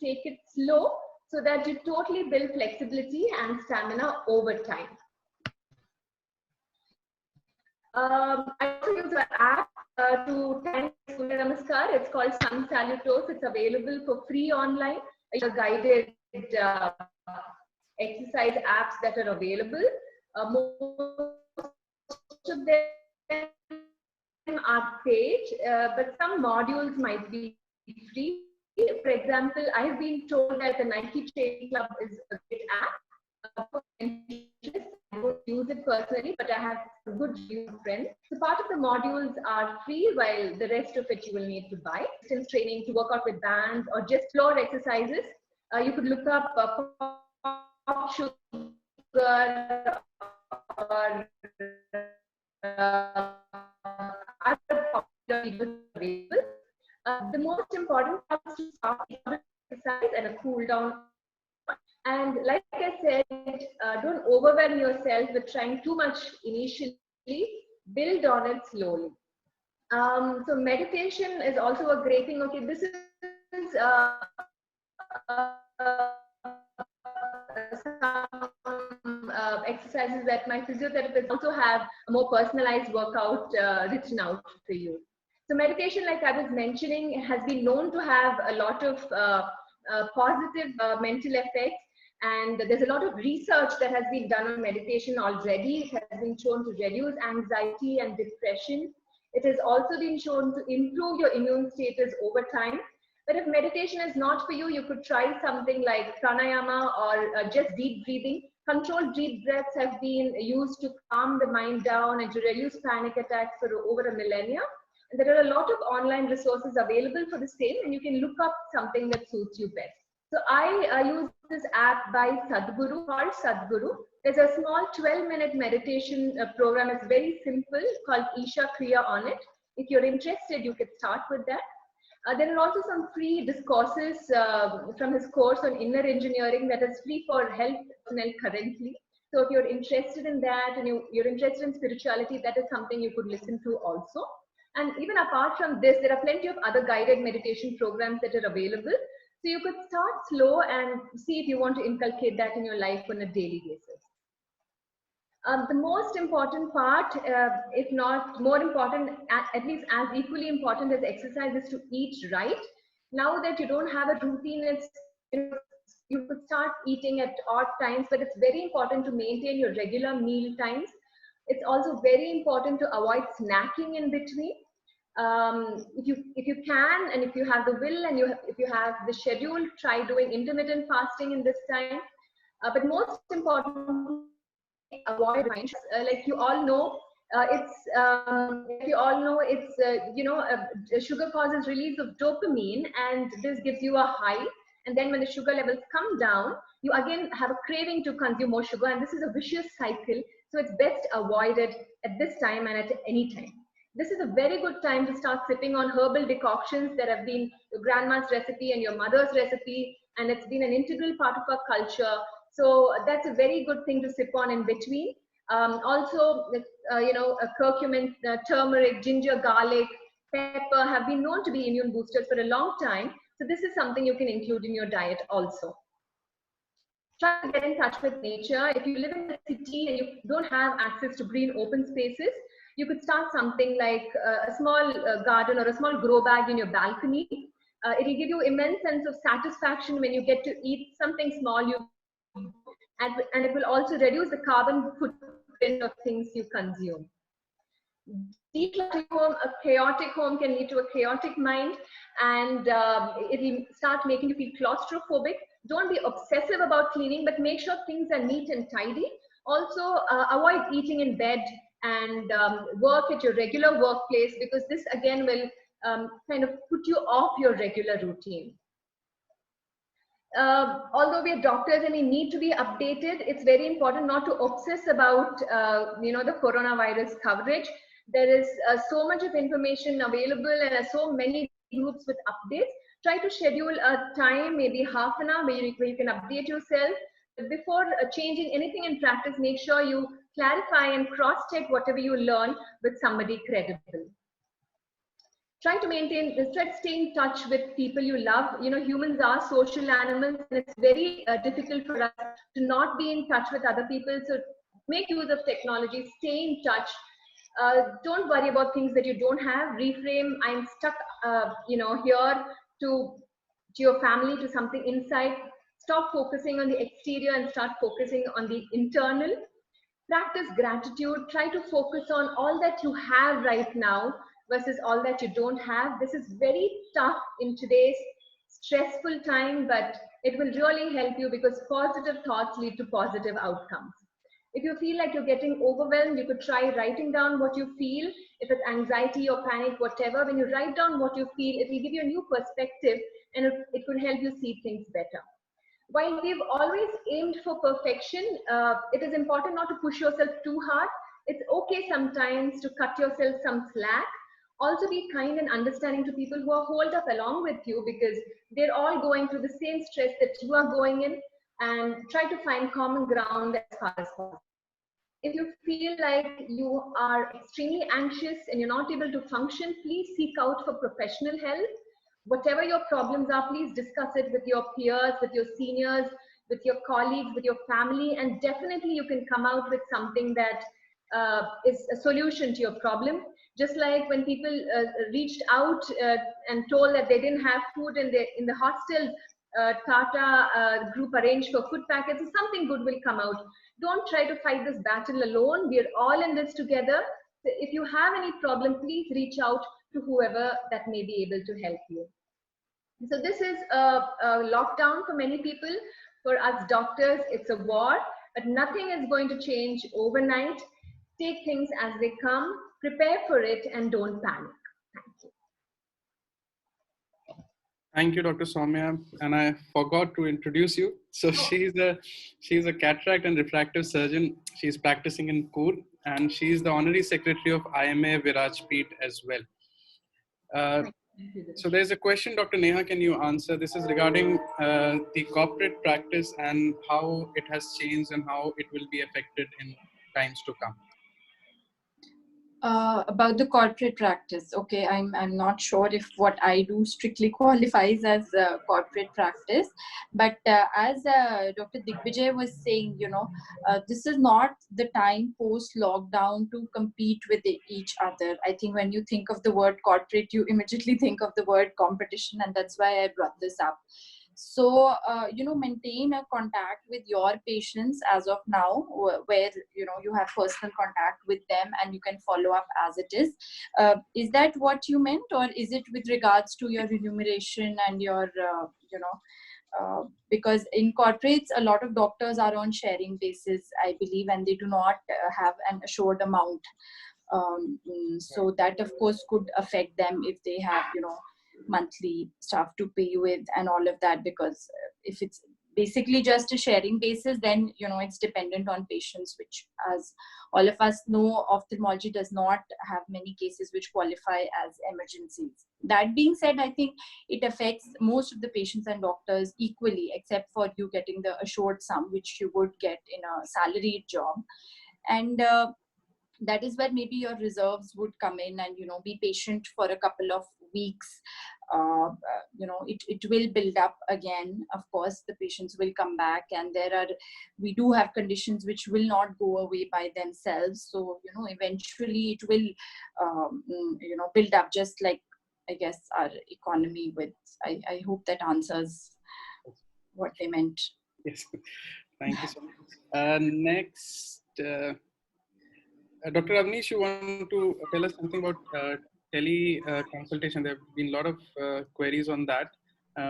Speaker 11: take it slow so that you totally build flexibility and stamina over time. I also use an app to thank Surya Namaskar. It's called Sun Salutos. It's available for free online. Guided exercise apps that are available. Most of them are paid, but some modules might be free. For example, I've been told that the Nike Training Club is a great app. I don't use it personally, but I have a good friends. So part of the modules are free, while the rest of it you will need to buy. Distance training to work out with bands or just floor exercises. You could look up pop sugar or other popular videos available. The most important part is to start with exercise and a cool down. And like I said, don't overwhelm yourself with trying too much initially. Build on it slowly. So meditation is also a great thing. Okay, this is some exercises that my physiotherapists also have a more personalized workout written out for you. So meditation, like I was mentioning, has been known to have a lot of positive mental effects. And there's a lot of research that has been done on meditation already. It has been shown to reduce anxiety and depression. It has also been shown to improve your immune status over time. But if meditation is not for you, you could try something like pranayama or just deep breathing. Controlled deep breaths have been used to calm the mind down and to reduce panic attacks for over a millennia. And there are a lot of online resources available for the same, and you can look up something that suits you best. So I use this app by Sadhguru, called Sadhguru. There's a small 12-minute meditation program. It's very simple, called Isha Kriya on it. If you're interested, you can start with that. There are also some free discourses from his course on inner engineering that is free for health personnel currently. So if you're interested in that and you're interested in spirituality, that is something you could listen to also. And even apart from this, there are plenty of other guided meditation programs that are available. So you could start slow and see if you want to inculcate that in your life on a daily basis. The most important part, if not more important, at least as equally important as exercise, is to eat right. Now that you don't have a routine, you could start eating at odd times, but it's very important to maintain your regular meal times. It's also very important to avoid snacking in between. If you can, and if you have the will, and if you have the schedule, try doing intermittent fasting in this time. But most important, avoid like you all know, sugar causes release of dopamine, and this gives you a high. And then when the sugar levels come down, you again have a craving to consume more sugar, and this is a vicious cycle. So it's best avoided at this time and at any time. This is a very good time to start sipping on herbal decoctions that have been your grandma's recipe and your mother's recipe, and it's been an integral part of our culture. So that's a very good thing to sip on in between. Also, curcumin, turmeric, ginger, garlic, pepper have been known to be immune boosters for a long time. So this is something you can include in your diet also. Try to get in touch with nature. If you live in the city and you don't have access to green open spaces, you could start something like a small garden or a small grow bag in your balcony. It will give you immense sense of satisfaction when you get to eat something small, and it will also reduce the carbon footprint of things you consume. Decluttering home, a chaotic home can lead to a chaotic mind, and it will start making you feel claustrophobic. Don't be obsessive about cleaning, but make sure things are neat and tidy. Also, avoid eating in bed and work at your regular workplace, because this again will kind of put you off your regular routine. Although we are doctors and we need to be updated, it's very important not to obsess about the coronavirus coverage. There is so much of information available and so many groups with updates. Try to schedule a time, maybe half an hour, where you can update yourself. But before changing anything in practice, make sure you clarify and cross-check whatever you learn with somebody credible. Try to stay in touch with people you love. Humans are social animals, and it's very difficult for us to not be in touch with other people. So make use of technology, stay in touch. Don't worry about things that you don't have. Reframe, I'm stuck, here to your family, to something inside. Stop focusing on the exterior and start focusing on the internal. Practice gratitude. Try to focus on all that you have right now versus all that you don't have. This is very tough in today's stressful time, but it will really help you, because positive thoughts lead to positive outcomes. If you feel like you're getting overwhelmed, you could try writing down what you feel. If it's anxiety or panic, whatever, when you write down what you feel, it will give you a new perspective, and it could help you see things better. While we've always aimed for perfection, it is important not to push yourself too hard. It's okay sometimes to cut yourself some slack. Also be kind and understanding to people who are holed up along with you, because they're all going through the same stress that you are going in, and try to find common ground as far as possible. If you feel like you are extremely anxious and you're not able to function, please seek out for professional help. Whatever your problems are, please discuss it with your peers, with your seniors, with your colleagues, with your family, and definitely you can come out with something that is a solution to your problem. Just like when people reached out and told that they didn't have food in the hostel, Tata group arranged for food packets, so something good will come out. Don't try to fight this battle alone. We're all in this together. So if you have any problem, please reach out to whoever that may be able to help you. So this is a lockdown for many people. For us doctors, it's a war, but nothing is going to change overnight. Take things as they come, prepare for it, and don't panic. Thank you.
Speaker 1: Thank you, Dr. Soumya. And I forgot to introduce you. So she's a cataract and refractive surgeon. She's practicing in Kur, and she's the honorary secretary of IMA Virajpeet as well. So there's a question, Dr. Neha, can you answer? This is regarding the corporate practice and how it has changed and how it will be affected in times to come.
Speaker 8: About the corporate practice, okay, I'm not sure if what I do strictly qualifies as corporate practice, but as Dr. Digvijay was saying, this is not the time post lockdown to compete with each other. I think when you think of the word corporate, you immediately think of the word competition, and that's why I brought this up. So, maintain a contact with your patients as of now, where, you have personal contact with them and you can follow up as it is. Is that what you meant, or is it with regards to your remuneration and your, because in corporates, a lot of doctors are on sharing basis, I believe, and they do not have an assured amount. So that, of course, could affect them if they have, monthly stuff to pay with and all of that, because if it's basically just a sharing basis, then it's dependent on patients, which, as all of us know, ophthalmology does not have many cases which qualify as emergencies. That being said, I think it affects most of the patients and doctors equally, except for you getting the assured sum which you would get in a salaried job. And that is where maybe your reserves would come in, and be patient for a couple of weeks. It will build up again. Of course, the patients will come back, and we do have conditions which will not go away by themselves. So eventually it will build up, just like, I guess, our economy. With I hope that answers what they meant.
Speaker 1: Yes, thank you so much. Next, Dr. Awaneesh, you want to tell us something about tele consultation? There have been a lot of queries on that.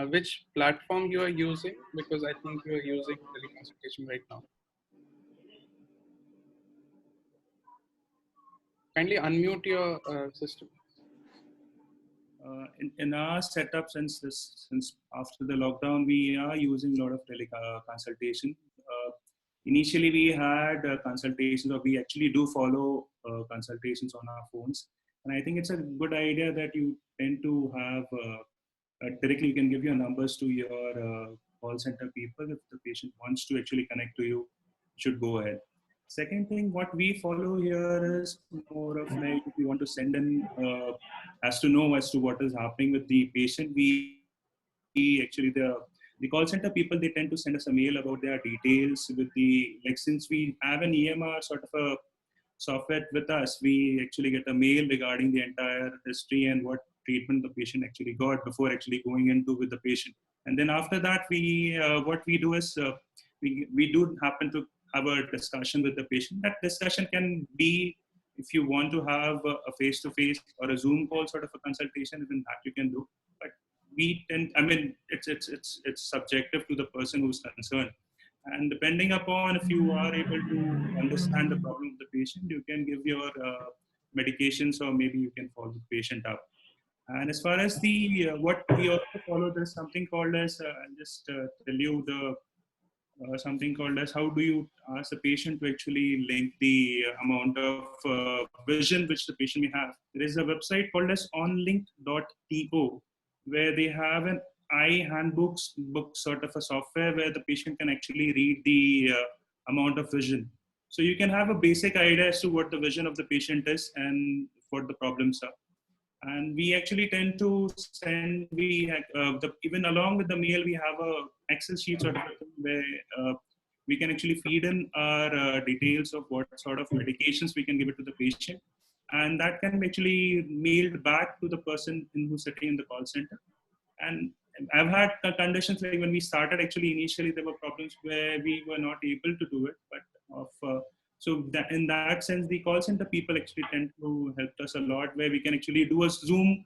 Speaker 1: Which platform you are using? Because I think you are using teleconsultation right now. Kindly unmute your system.
Speaker 12: In our setup, since after the lockdown, we are using a lot of teleconsultation. Initially, we had consultations, or we actually do follow consultations on our phones. And I think it's a good idea that you tend to have directly, you can give your numbers to your call center people. If the patient wants to actually connect to you, should go ahead. Second thing, what we follow here is more of like, if you want to send in, as to know as to what is happening with the patient, we actually, the call center people, they tend to send us a mail about their details with since we have an EMR sort of a software with us, we actually get a mail regarding the entire history and what treatment the patient actually got before actually going into with the patient. And then after that, what we do is we do happen to have a discussion with the patient. That discussion can be, if you want to have a face-to-face or a Zoom call sort of a consultation, even that you can do. But it's subjective to the person who's concerned. And depending upon if you are able to understand the problem of the patient, you can give your medications, or maybe you can follow the patient up. And as far as what we also follow, there's something called as, I'll just tell you something called as, how do you ask the patient to actually link the amount of vision which the patient may have. There is a website called as onlink.to, where they have an eye handbook sort of a software where the patient can actually read the amount of vision. So you can have a basic idea as to what the vision of the patient is and what the problems are. And we actually tend to send, even along with the mail, we have a Excel sheet sort of where we can actually feed in our details of what sort of medications we can give it to the patient. And that can be actually mailed back to the person who's sitting in the call center. And I've had conditions like when we started, actually initially there were problems where we were not able to do it, but so that in that sense, the call center people actually tend to help us a lot, where we can actually do a Zoom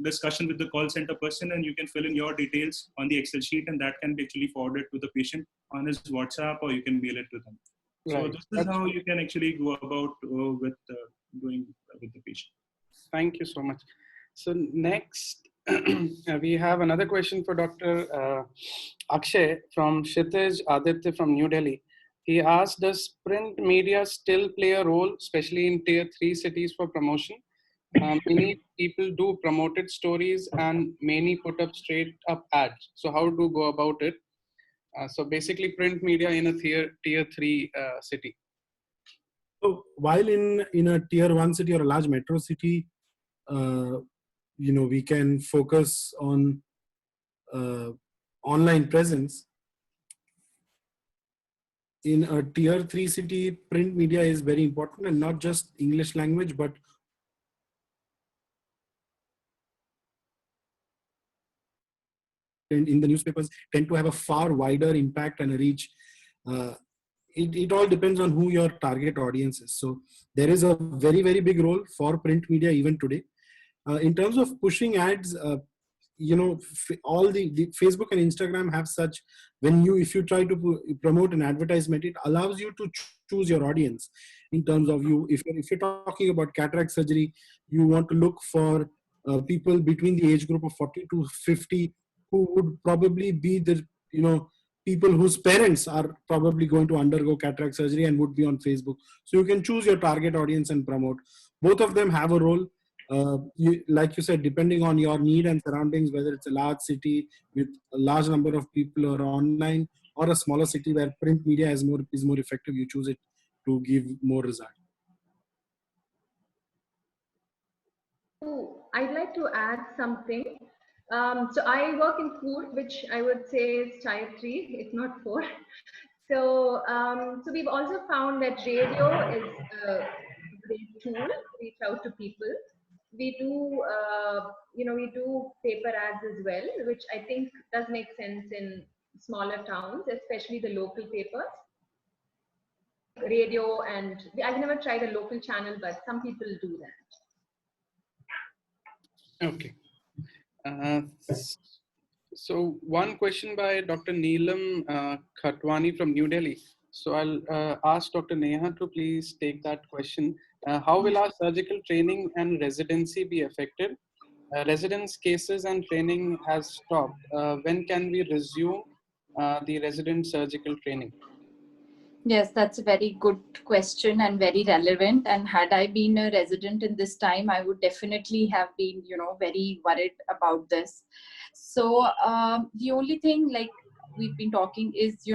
Speaker 12: discussion with the call center person, and you can fill in your details on the Excel sheet, and that can be actually forwarded to the patient on his WhatsApp, or you can mail it to them. Right. So this is how you can actually go about with doing with the patient.
Speaker 1: Thank you so much. So next, we have another question for Dr. Akshay from Kshitij Aditya from New Delhi. He asked, does print media still play a role, especially in tier 3 cities, for promotion? many people do promoted stories and many put up straight up ads. So how to go about it? So basically print media in a tier 3 city.
Speaker 10: So while in a tier 1 city or a large metro city, we can focus on online presence. In a tier 3 city, print media is very important, and not just English language, but in the newspapers tend to have a far wider impact and a reach. It all depends on who your target audience is. So there is a very, very big role for print media even today. In terms of pushing ads, all the Facebook and Instagram have such, if you try to promote an advertisement, it allows you to choose your audience. In terms of if you're talking about cataract surgery, you want to look for people between the age group of 40 to 50 who would probably be the people whose parents are probably going to undergo cataract surgery and would be on Facebook. So you can choose your target audience and promote. Both of them have a role. Like you said, depending on your need and surroundings, whether it's a large city with a large number of people or online, or a smaller city where print media is more effective, you choose it to give more result.
Speaker 11: I'd like to add something. So I work in food, which I would say is tier 3, if not 4. So, so we've also found that radio is a great tool to reach out to people. We do, we do paper ads as well, which I think does make sense in smaller towns, especially the local papers. Radio, and I've never tried a local channel, but some people do that.
Speaker 1: Okay. So one question by Dr. Neelam Khatwani from New Delhi. So I'll ask Dr. Neha to please take that question. How will our surgical training and residency be affected? Residence cases and training has stopped. When can we resume the resident surgical training?
Speaker 8: Yes, that's a very good question and very relevant. And had I been a resident in this time, I would definitely have been, very worried about this. So the only thing, like we've been talking, is,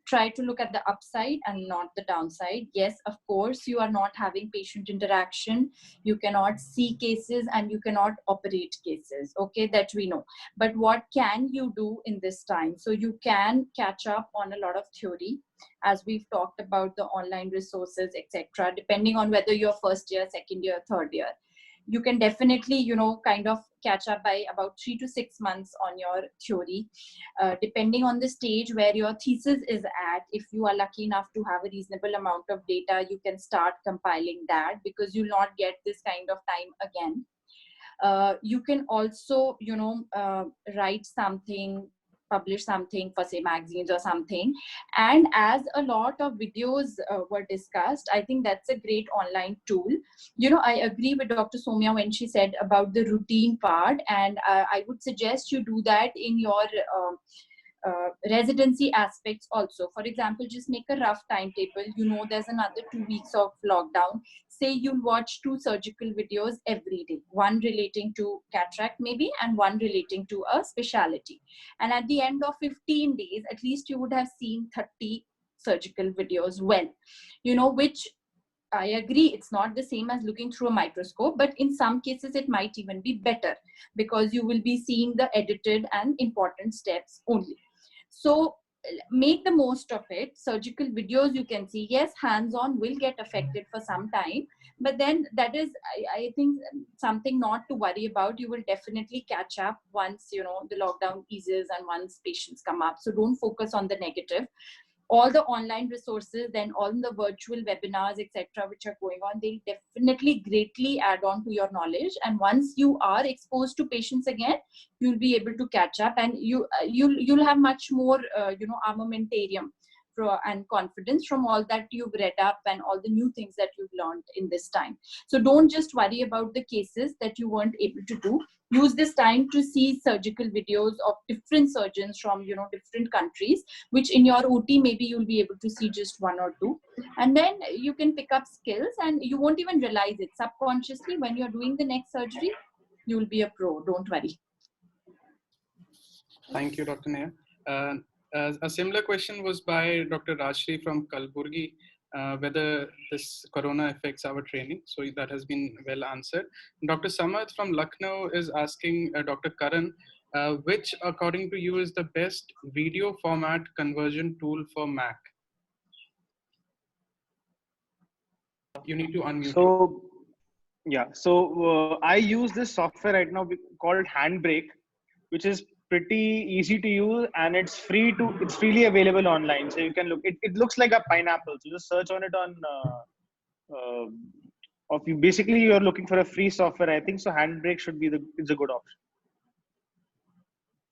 Speaker 8: try to look at the upside and not the downside. Yes, of course, you are not having patient interaction. You cannot see cases and you cannot operate cases. Okay, that we know. But what can you do in this time? So you can catch up on a lot of theory, as we've talked about the online resources, etc. Depending on whether you're first year, second year, third year. You can definitely, kind of catch up by about 3 to 6 months on your theory, depending on the stage where your thesis is at. If you are lucky enough to have a reasonable amount of data, you can start compiling that, because you'll not get this kind of time again. You can also, write something, publish something for, say, magazines or something. And as a lot of videos were discussed, I think that's a great online tool. I agree with Dr. Soumya when she said about the routine part, and I would suggest you do that in your residency aspects also. For example, just make a rough timetable. There's another 2 weeks of lockdown. Say you'll watch 2 surgical videos every day, one relating to cataract maybe, and one relating to a specialty. And at the end of 15 days, at least you would have seen 30 surgical videos well, which I agree, it's not the same as looking through a microscope, but in some cases it might even be better, because you will be seeing the edited and important steps only. So make the most of it. Surgical videos you can see. Yes, hands-on will get affected for some time, but then that is, I think, something not to worry about. You will definitely catch up once, the lockdown eases and once patients come up. So don't focus on the negative. All the online resources, then all the virtual webinars, etc., which are going on, they definitely greatly add on to your knowledge. And once you are exposed to patients again, you'll be able to catch up, and you'll have much more, armamentarium and confidence from all that you've read up and all the new things that you've learned in this time. So don't just worry about the cases that you weren't able to do. Use this time to see surgical videos of different surgeons from different countries, which in your OT maybe you'll be able to see just one or two, and then you can pick up skills and you won't even realize it. Subconsciously, when you're doing the next surgery, you will be a pro. Don't worry.
Speaker 1: Thank you, Dr. Nair. A similar question was by Dr. Rajshri from Kalburgi, whether this corona affects our training. So that has been well answered. Dr. Samath from Lucknow is asking Dr. Karan, which according to you is the best video format conversion tool for Mac? You need to unmute.
Speaker 4: So, yeah, so I use this software right now called Handbrake, which is pretty easy to use, and it's freely available online. So you can look, it looks like a pineapple. So just search on it on, basically you're looking for a free software, I think. So Handbrake is a good option.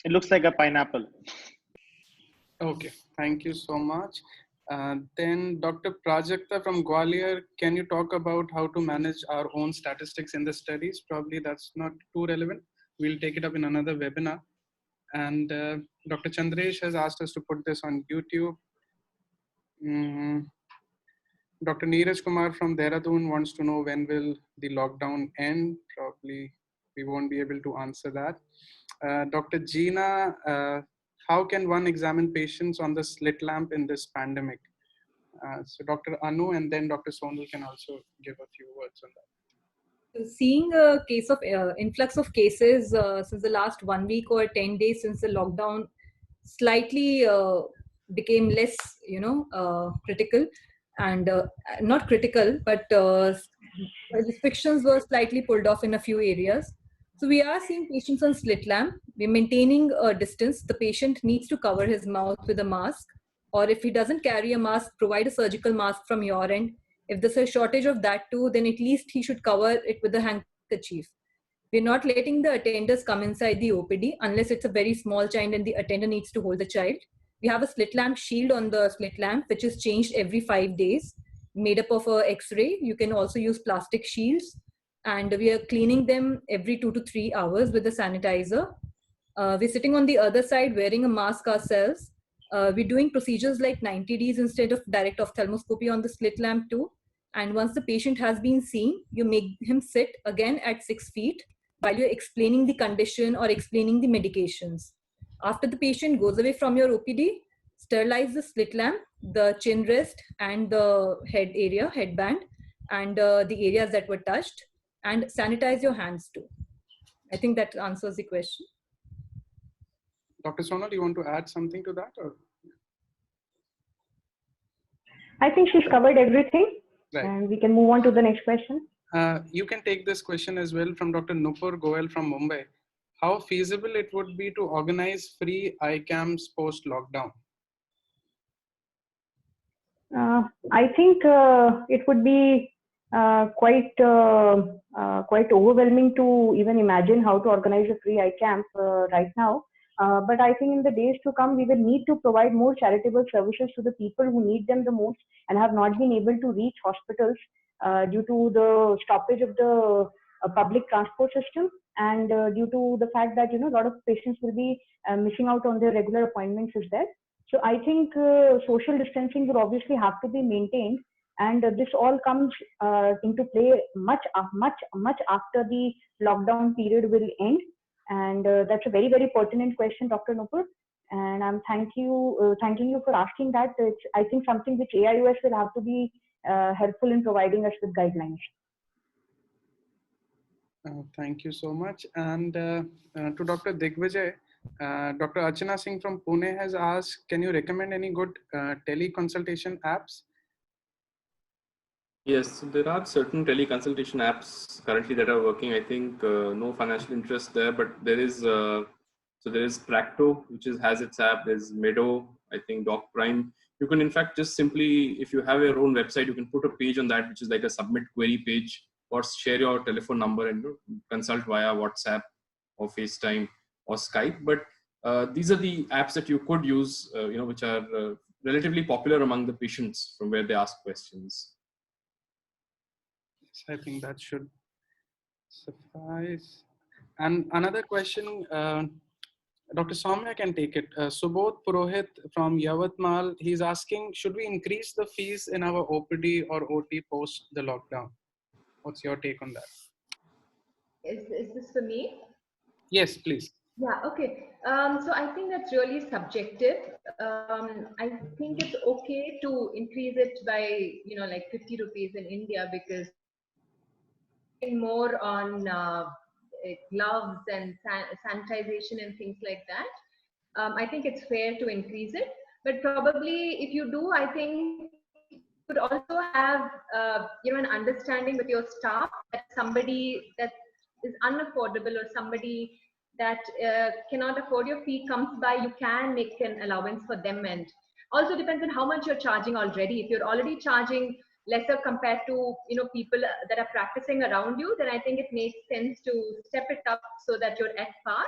Speaker 4: It looks like a pineapple.
Speaker 1: Okay, thank you so much. Then Dr. Prajakta from Gwalior, can you talk about how to manage our own statistics in the studies? Probably that's not too relevant. We'll take it up in another webinar. And Dr. Chandresh has asked us to put this on YouTube. Dr. Neeraj Kumar from Dehradun wants to know when will the lockdown end. Probably we won't be able to answer that. Dr. Jeena, how can one examine patients on the slit lamp in this pandemic? So Dr. Annu and then Dr. Sonal can also give a few words on that.
Speaker 2: Seeing a case of influx of cases since the last 1 week or 10 days since the lockdown slightly became less, critical and not critical, but restrictions were slightly pulled off in a few areas. So we are seeing patients on slit lamp. We're maintaining a distance. The patient needs to cover his mouth with a mask, or if he doesn't carry a mask, provide a surgical mask from your end. If there's a shortage of that too, then at least he should cover it with a handkerchief. We're not letting the attenders come inside the OPD unless it's a very small child and the attender needs to hold the child. We have a slit lamp shield on the slit lamp, which is changed every 5 days, made up of a X-ray. You can also use plastic shields, and we are cleaning them every 2 to 3 hours with a sanitizer. We're sitting on the other side wearing a mask ourselves. We're doing procedures like 90Ds instead of direct ophthalmoscopy on the slit lamp too. And once the patient has been seen, you make him sit again at 6 feet while you're explaining the condition or explaining the medications. After the patient goes away from your OPD, sterilize the slit lamp, the chin rest and the headband, and the areas that were touched, and sanitize your hands too. I think that answers the question.
Speaker 1: Dr. Sonal, do you want to add something to that? Or?
Speaker 9: I think she's covered everything.
Speaker 1: Right.
Speaker 9: And we can move on to the next question.
Speaker 1: You can take this question as well from Dr. Nupur Goel from Mumbai. How feasible it would be to organize free eye camps post-lockdown?
Speaker 9: I think it would be quite overwhelming to even imagine how to organize a free eye camp right now. But I think in the days to come, we will need to provide more charitable services to the people who need them the most and have not been able to reach hospitals due to the stoppage of the public transport system, and due to the fact that a lot of patients will be missing out on their regular appointments as well. So I think social distancing will obviously have to be maintained, and this all comes into play much after the lockdown period will end. And that's a very, very pertinent question, Dr. Nupur. And I'm thanking you for asking that. It's, I think, something which AIOS will have to be helpful in providing us with guidelines.
Speaker 1: Thank you so much. And to Dr. Digvijay, Dr. Archana Singh from Pune has asked, can you recommend any good teleconsultation apps?
Speaker 6: Yes, there are certain teleconsultation apps currently that are working. I think no financial interest there, but there is Practo, which has its app. There's Meadow, I think Doc Prime. You can in fact just simply, if you have your own website, you can put a page on that, which is like a submit query page, or share your telephone number and consult via WhatsApp or FaceTime or Skype. But these are the apps that you could use, which are relatively popular among the patients from where they ask questions.
Speaker 1: I think that should suffice. And another question, Dr. Soumya can take it. Subodh Purohit from Yavatmal, he's asking, should we increase the fees in our OPD or OT post the lockdown? What's your take on that?
Speaker 11: Is this for me?
Speaker 1: Yes, please.
Speaker 11: Yeah, okay. So I think that's really subjective. I think it's okay to increase it by, like 50 rupees in India, because more on gloves and sanitization and things like that. I think it's fair to increase it, but probably if you do, I think you could also have an understanding with your staff that somebody that is unaffordable or somebody that cannot afford your fee comes by, you can make an allowance for them. And also depends on how much you're charging already. If you're already charging lesser compared to people that are practicing around you, then I think it makes sense to step it up so that you're at par.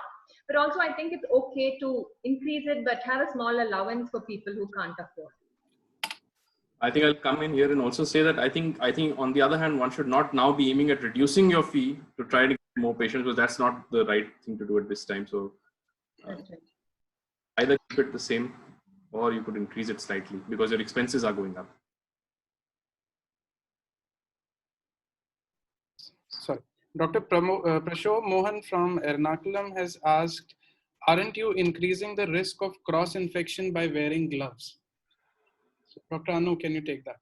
Speaker 11: But also I think it's okay to increase it, but have a small allowance for people who can't afford.
Speaker 6: I think I'll come in here and also say that I think on the other hand, one should not now be aiming at reducing your fee to try to get more patients, because that's not the right thing to do at this time. So either keep it the same, or you could increase it slightly because your expenses are going up.
Speaker 1: Sorry. Dr. Prashov Mohan from Ernakulam has asked, aren't you increasing the risk of cross-infection by wearing gloves? So, Dr. Annu, can you take that?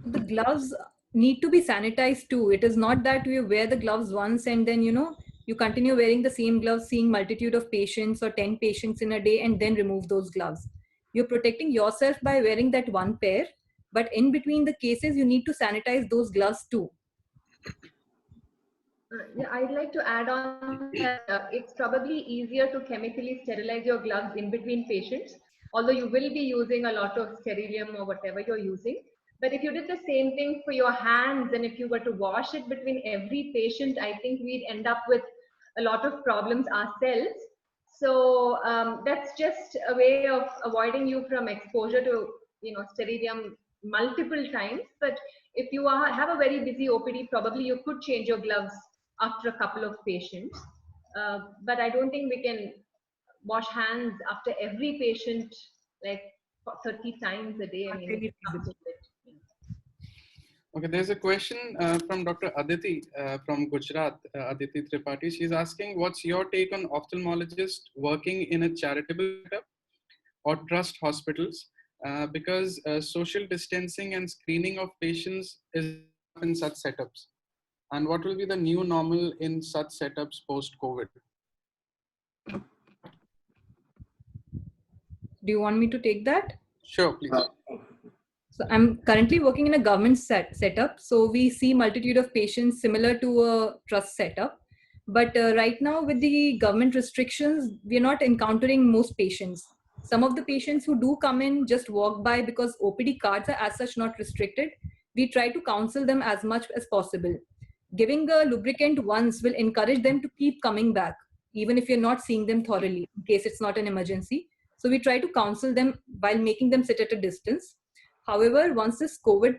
Speaker 2: The gloves need to be sanitized too. It is not that you wear the gloves once and then, you continue wearing the same gloves, seeing multitude of patients or 10 patients in a day and then remove those gloves. You're protecting yourself by wearing that one pair, but in between the cases, you need to sanitize those gloves too.
Speaker 11: Yeah, I'd like to add on that it's probably easier to chemically sterilize your gloves in between patients, although you will be using a lot of sterilium or whatever you're using. But if you did the same thing for your hands, and if you were to wash it between every patient, I think we'd end up with a lot of problems ourselves. So that's just a way of avoiding you from exposure to sterilium multiple times. But if you have a very busy OPD, probably you could change your gloves after a couple of patients. But I don't think we can wash hands after every patient like 30 times a day. I mean, it comes with it.
Speaker 1: Okay, there's a question from Dr. Aditi from Gujarat, Aditi Tripathi. She's asking, what's your take on ophthalmologists working in a charitable setup or trust hospitals? Because social distancing and screening of patients is in such setups. And what will be the new normal in such setups post-COVID?
Speaker 2: Do you want me to take that?
Speaker 1: Sure, please.
Speaker 2: So I'm currently working in a government setup. So we see multitude of patients similar to a trust setup. But right now with the government restrictions, we're not encountering most patients. Some of the patients who do come in just walk by because OPD cards are as such not restricted. We try to counsel them as much as possible. Giving a lubricant once will encourage them to keep coming back, even if you're not seeing them thoroughly, in case it's not an emergency. So we try to counsel them while making them sit at a distance. However, once this COVID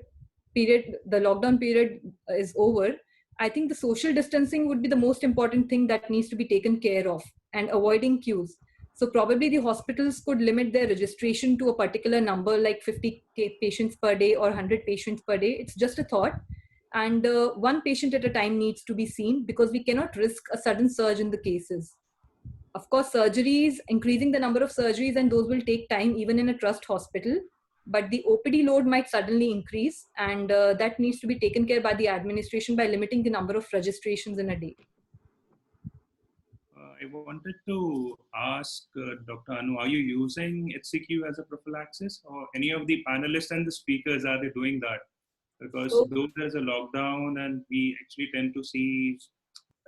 Speaker 2: period, the lockdown period is over, I think the social distancing would be the most important thing that needs to be taken care of, and avoiding queues. So probably the hospitals could limit their registration to a particular number, like 50 patients per day or 100 patients per day. It's just a thought. And one patient at a time needs to be seen, because we cannot risk a sudden surge in the cases. Of course, surgeries, increasing the number of surgeries, and those will take time even in a trust hospital. But the OPD load might suddenly increase, and that needs to be taken care by the administration by limiting the number of registrations in a day.
Speaker 12: I wanted to ask Dr. Annu, are you using HCQ as a prophylaxis, or any of the panelists and the speakers, are they doing that? Because though there's a lockdown and we actually tend to see,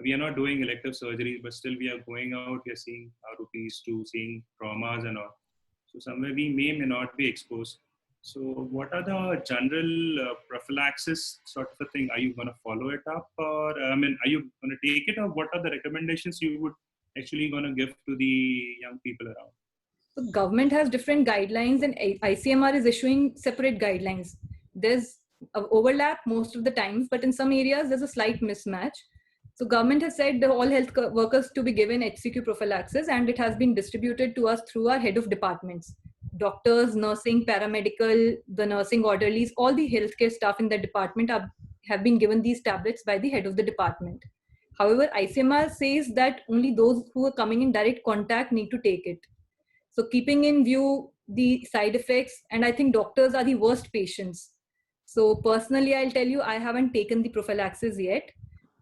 Speaker 12: we are not doing elective surgeries, but still we are going out, we are seeing ROPs to seeing traumas and all. So somewhere we may not be exposed. So what are the general prophylaxis sort of a thing? Are you going to follow it up, or are you going to take it, or what are the recommendations you would actually going to give to the young people around?
Speaker 2: So government has different guidelines and ICMR is issuing separate guidelines. There's an overlap most of the times, but in some areas there's a slight mismatch. So government has said the all health workers to be given HCQ prophylaxis, and it has been distributed to us through our head of departments. Doctors, nursing, paramedical, the nursing orderlies, all the healthcare staff in the department have been given these tablets by the head of the department. However, ICMR says that only those who are coming in direct contact need to take it. So keeping in view the side effects, and I think doctors are the worst patients. So personally, I'll tell you, I haven't taken the prophylaxis yet.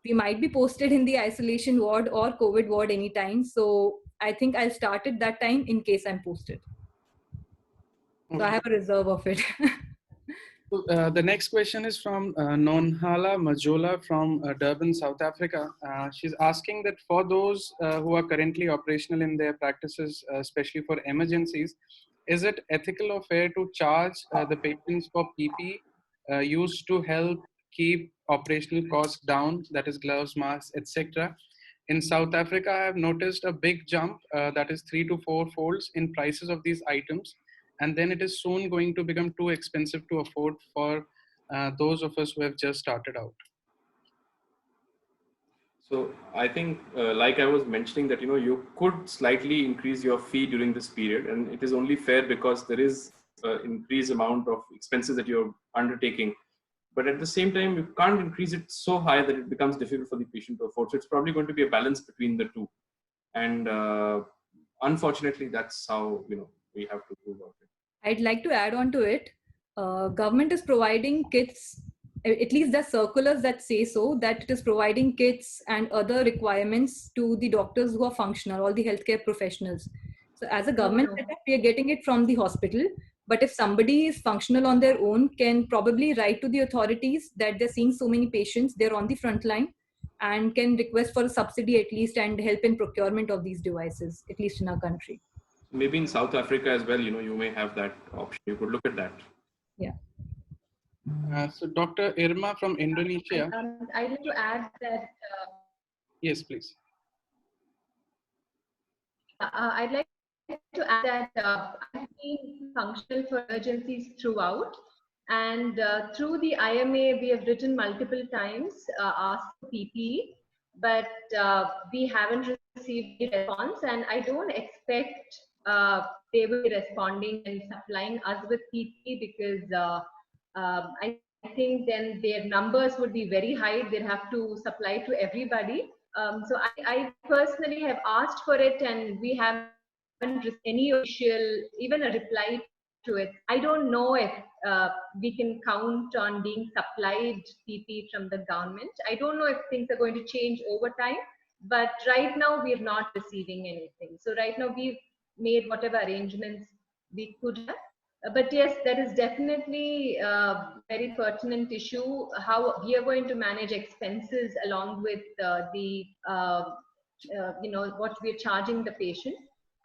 Speaker 2: We might be posted in the isolation ward or COVID ward anytime. So I think I'll start it that time in case I'm posted. So I have a reserve of it.
Speaker 1: The next question is from Nonhala Majola from Durban, South Africa. She's asking that for those who are currently operational in their practices, especially for emergencies, is it ethical or fair to charge the patients for PP used to help keep operational costs down, that is gloves, masks, etc.? In South Africa, I have noticed a big jump, that is 3 to 4 folds in prices of these items. And then it is soon going to become too expensive to afford for those of us who have just started out.
Speaker 6: So I think, like I was mentioning, that you could slightly increase your fee during this period, and it is only fair because there is an increased amount of expenses that you're undertaking. But at the same time, you can't increase it so high that it becomes difficult for the patient to afford. So it's probably going to be a balance between the two. And unfortunately, that's how we have to do about it.
Speaker 2: I'd like to add on to it. Government is providing kits, at least the circulars that say so, that it is providing kits and other requirements to the doctors who are functional, all the healthcare professionals. So as a government setup, we are getting it from the hospital. But if somebody is functional on their own, can probably write to the authorities that they're seeing so many patients, they're on the front line, and can request for a subsidy at least and help in procurement of these devices, at least in our country.
Speaker 6: Maybe in South Africa as well, you may have that option. You could look at that.
Speaker 2: Yeah.
Speaker 1: So Dr. Irma from Indonesia.
Speaker 11: I'd like to add that.
Speaker 1: Yes, please.
Speaker 11: I'd like to add that I've been functional for emergencies throughout. And through the IMA, we have written multiple times, asked for PPE, but we haven't received any response. And I don't expect they will be responding and supplying us with PPE because I think then their numbers would be very high. They'd have to supply to everybody. So I personally have asked for it, and we haven't received any official, even a reply to it. I don't know if we can count on being supplied PP from the government. I don't know if things are going to change over time, but right now we are not receiving anything. So right now we've made whatever arrangements we could have. But yes, that is definitely a very pertinent issue, how we are going to manage expenses along with what we are charging the patient.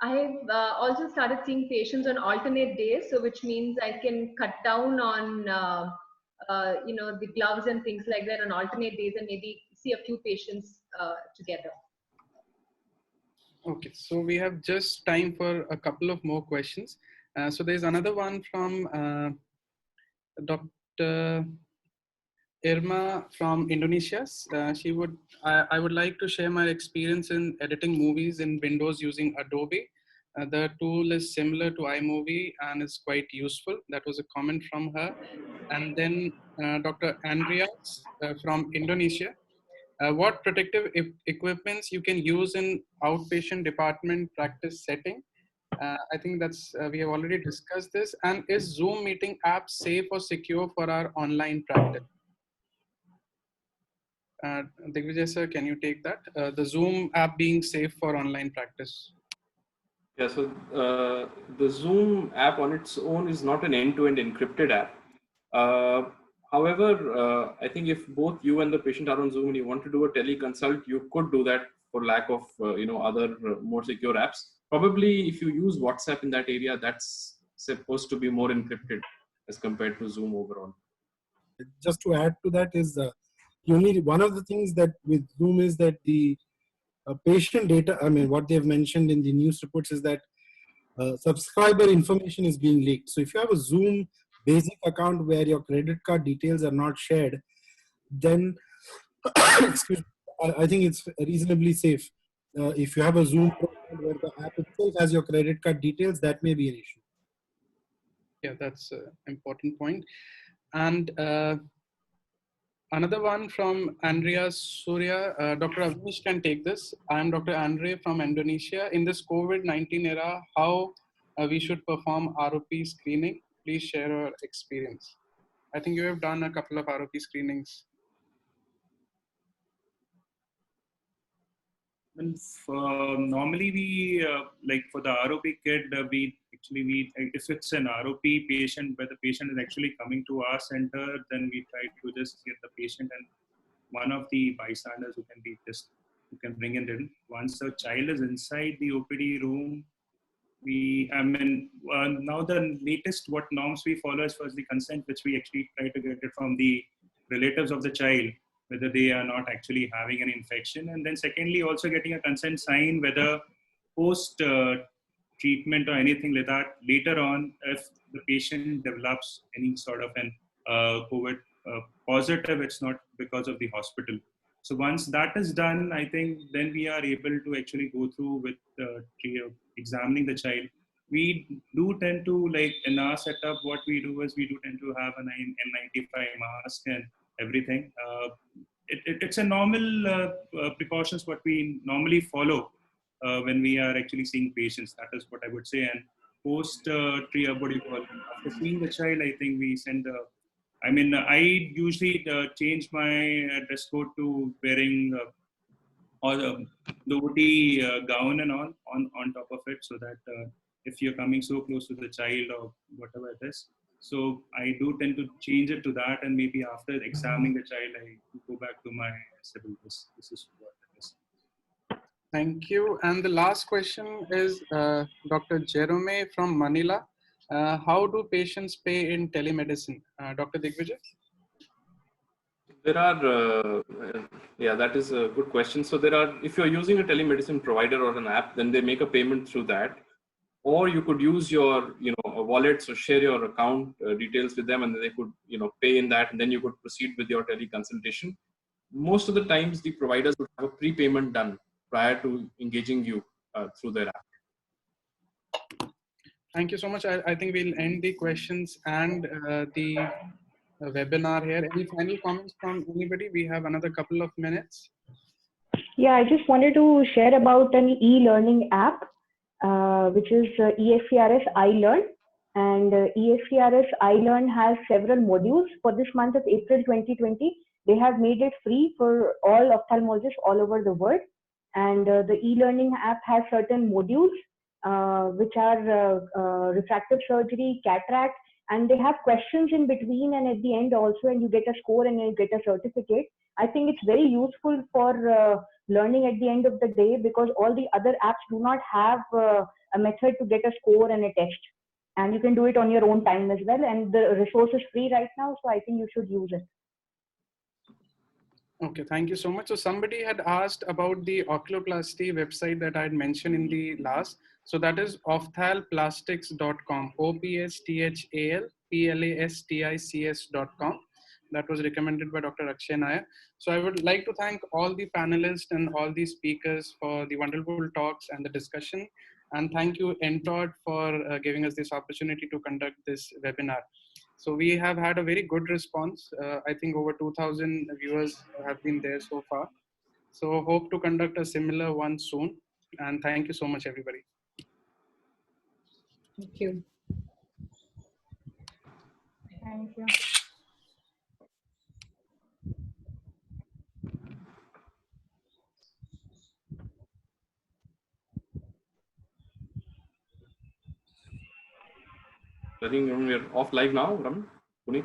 Speaker 11: I have also started seeing patients on alternate days, so which means I can cut down on the gloves and things like that on alternate days and maybe see a few patients together.
Speaker 1: Okay, so we have just time for a couple of more questions. So there's another one from Dr. Irma from Indonesia. I would like to share my experience in editing movies in Windows using Adobe. The tool is similar to iMovie and is quite useful. That was a comment from her. And then Dr. Andreas from Indonesia. What protective equipments you can use in outpatient department practice setting? I think that's we have already discussed this. And is Zoom meeting app safe or secure for our online practice? Digvijay sir, can you take that? The Zoom app being safe for online practice.
Speaker 6: Yeah, so the Zoom app on its own is not an end-to-end encrypted app. However, I think if both you and the patient are on Zoom and you want to do a teleconsult, you could do that for lack of other more secure apps. Probably if you use WhatsApp in that area, that's supposed to be more encrypted as compared to Zoom overall.
Speaker 10: Just to add to that is one of the things that with Zoom is that the patient data, I mean, what they've mentioned in the news reports is that subscriber information is being leaked. So if you have a Zoom basic account where your credit card details are not shared, then excuse me, I think it's reasonably safe. If you have a Zoom profile where the app itself has your credit card details, that may be an issue.
Speaker 1: Yeah, that's an important point. And another one from Andrea Surya. Dr. Awaneesh can take this. I'm Dr. Andre from Indonesia. In this COVID-19 era, how we should perform ROP screening? Please share your experience. I think you have done a couple of ROP screenings.
Speaker 12: And normally we like for the ROP kit, we if it's an ROP patient where the patient is actually coming to our center, then we try to just get the patient and one of the bystanders who can bring it in. Once the child is inside the OPD room, now the latest what norms we follow is first the consent, which we actually try to get it from the relatives of the child, whether they are not actually having an infection. And then secondly, also getting a consent sign, whether post treatment or anything like that, later on, if the patient develops any sort of an COVID positive, it's not because of the hospital. So once that is done, I think then we are able to actually go through with examining the child. We do tend to, like in our setup, what we do is we do tend to have an N95 mask and everything. It's a normal precautions what we normally follow when we are actually seeing patients. That is what I would say. And post after seeing the child, I think we send I usually change my dress code to wearing or the OT gown and all on top of it, so that if you're coming so close to the child or whatever it is. So I do tend to change it to that, and maybe after examining the child, I go back to my civil dress. This is what it is.
Speaker 1: Thank you. And the last question is Dr. Jerome from Manila. How do patients pay in telemedicine? Dr. Digvijay?
Speaker 6: There are, yeah, that is a good question. So there are, if you're using a telemedicine provider or an app, then they make a payment through that. Or you could use your, wallets or share your account details with them, and they could, pay in that, and then you could proceed with your teleconsultation. Most of the times, the providers would have a prepayment done prior to engaging you through their app.
Speaker 1: Thank you so much. I think we'll end the questions and the webinar here. Any final comments from anybody? We have another couple of minutes.
Speaker 9: Yeah, I just wanted to share about an e-learning app, which is ESCRS iLearn. And ESCRS iLearn has several modules. For this month of April 2020, they have made it free for all ophthalmologists all over the world. And the e-learning app has certain modules, which are refractive surgery, cataract, and they have questions in between and at the end also, and you get a score and you get a certificate. I think it's very useful for learning at the end of the day, because all the other apps do not have a method to get a score and a test. And you can do it on your own time as well. And the resource is free right now, so I think you should use it.
Speaker 1: Okay, thank you so much. So somebody had asked about the oculoplasty website that I had mentioned in the last. So that is ophthalplastics.com, ophthalplastics.com. That was recommended by Dr. Akshay Nair. So I would like to thank all the panelists and all the speakers for the wonderful talks and the discussion. And thank you, ENTOD, for giving us this opportunity to conduct this webinar. So we have had a very good response. I think over 2,000 viewers have been there so far. So hope to conduct a similar one soon. And thank you so much, everybody.
Speaker 2: Thank you.
Speaker 9: Thank you.
Speaker 6: I think we're off live now, Raman. Puneet?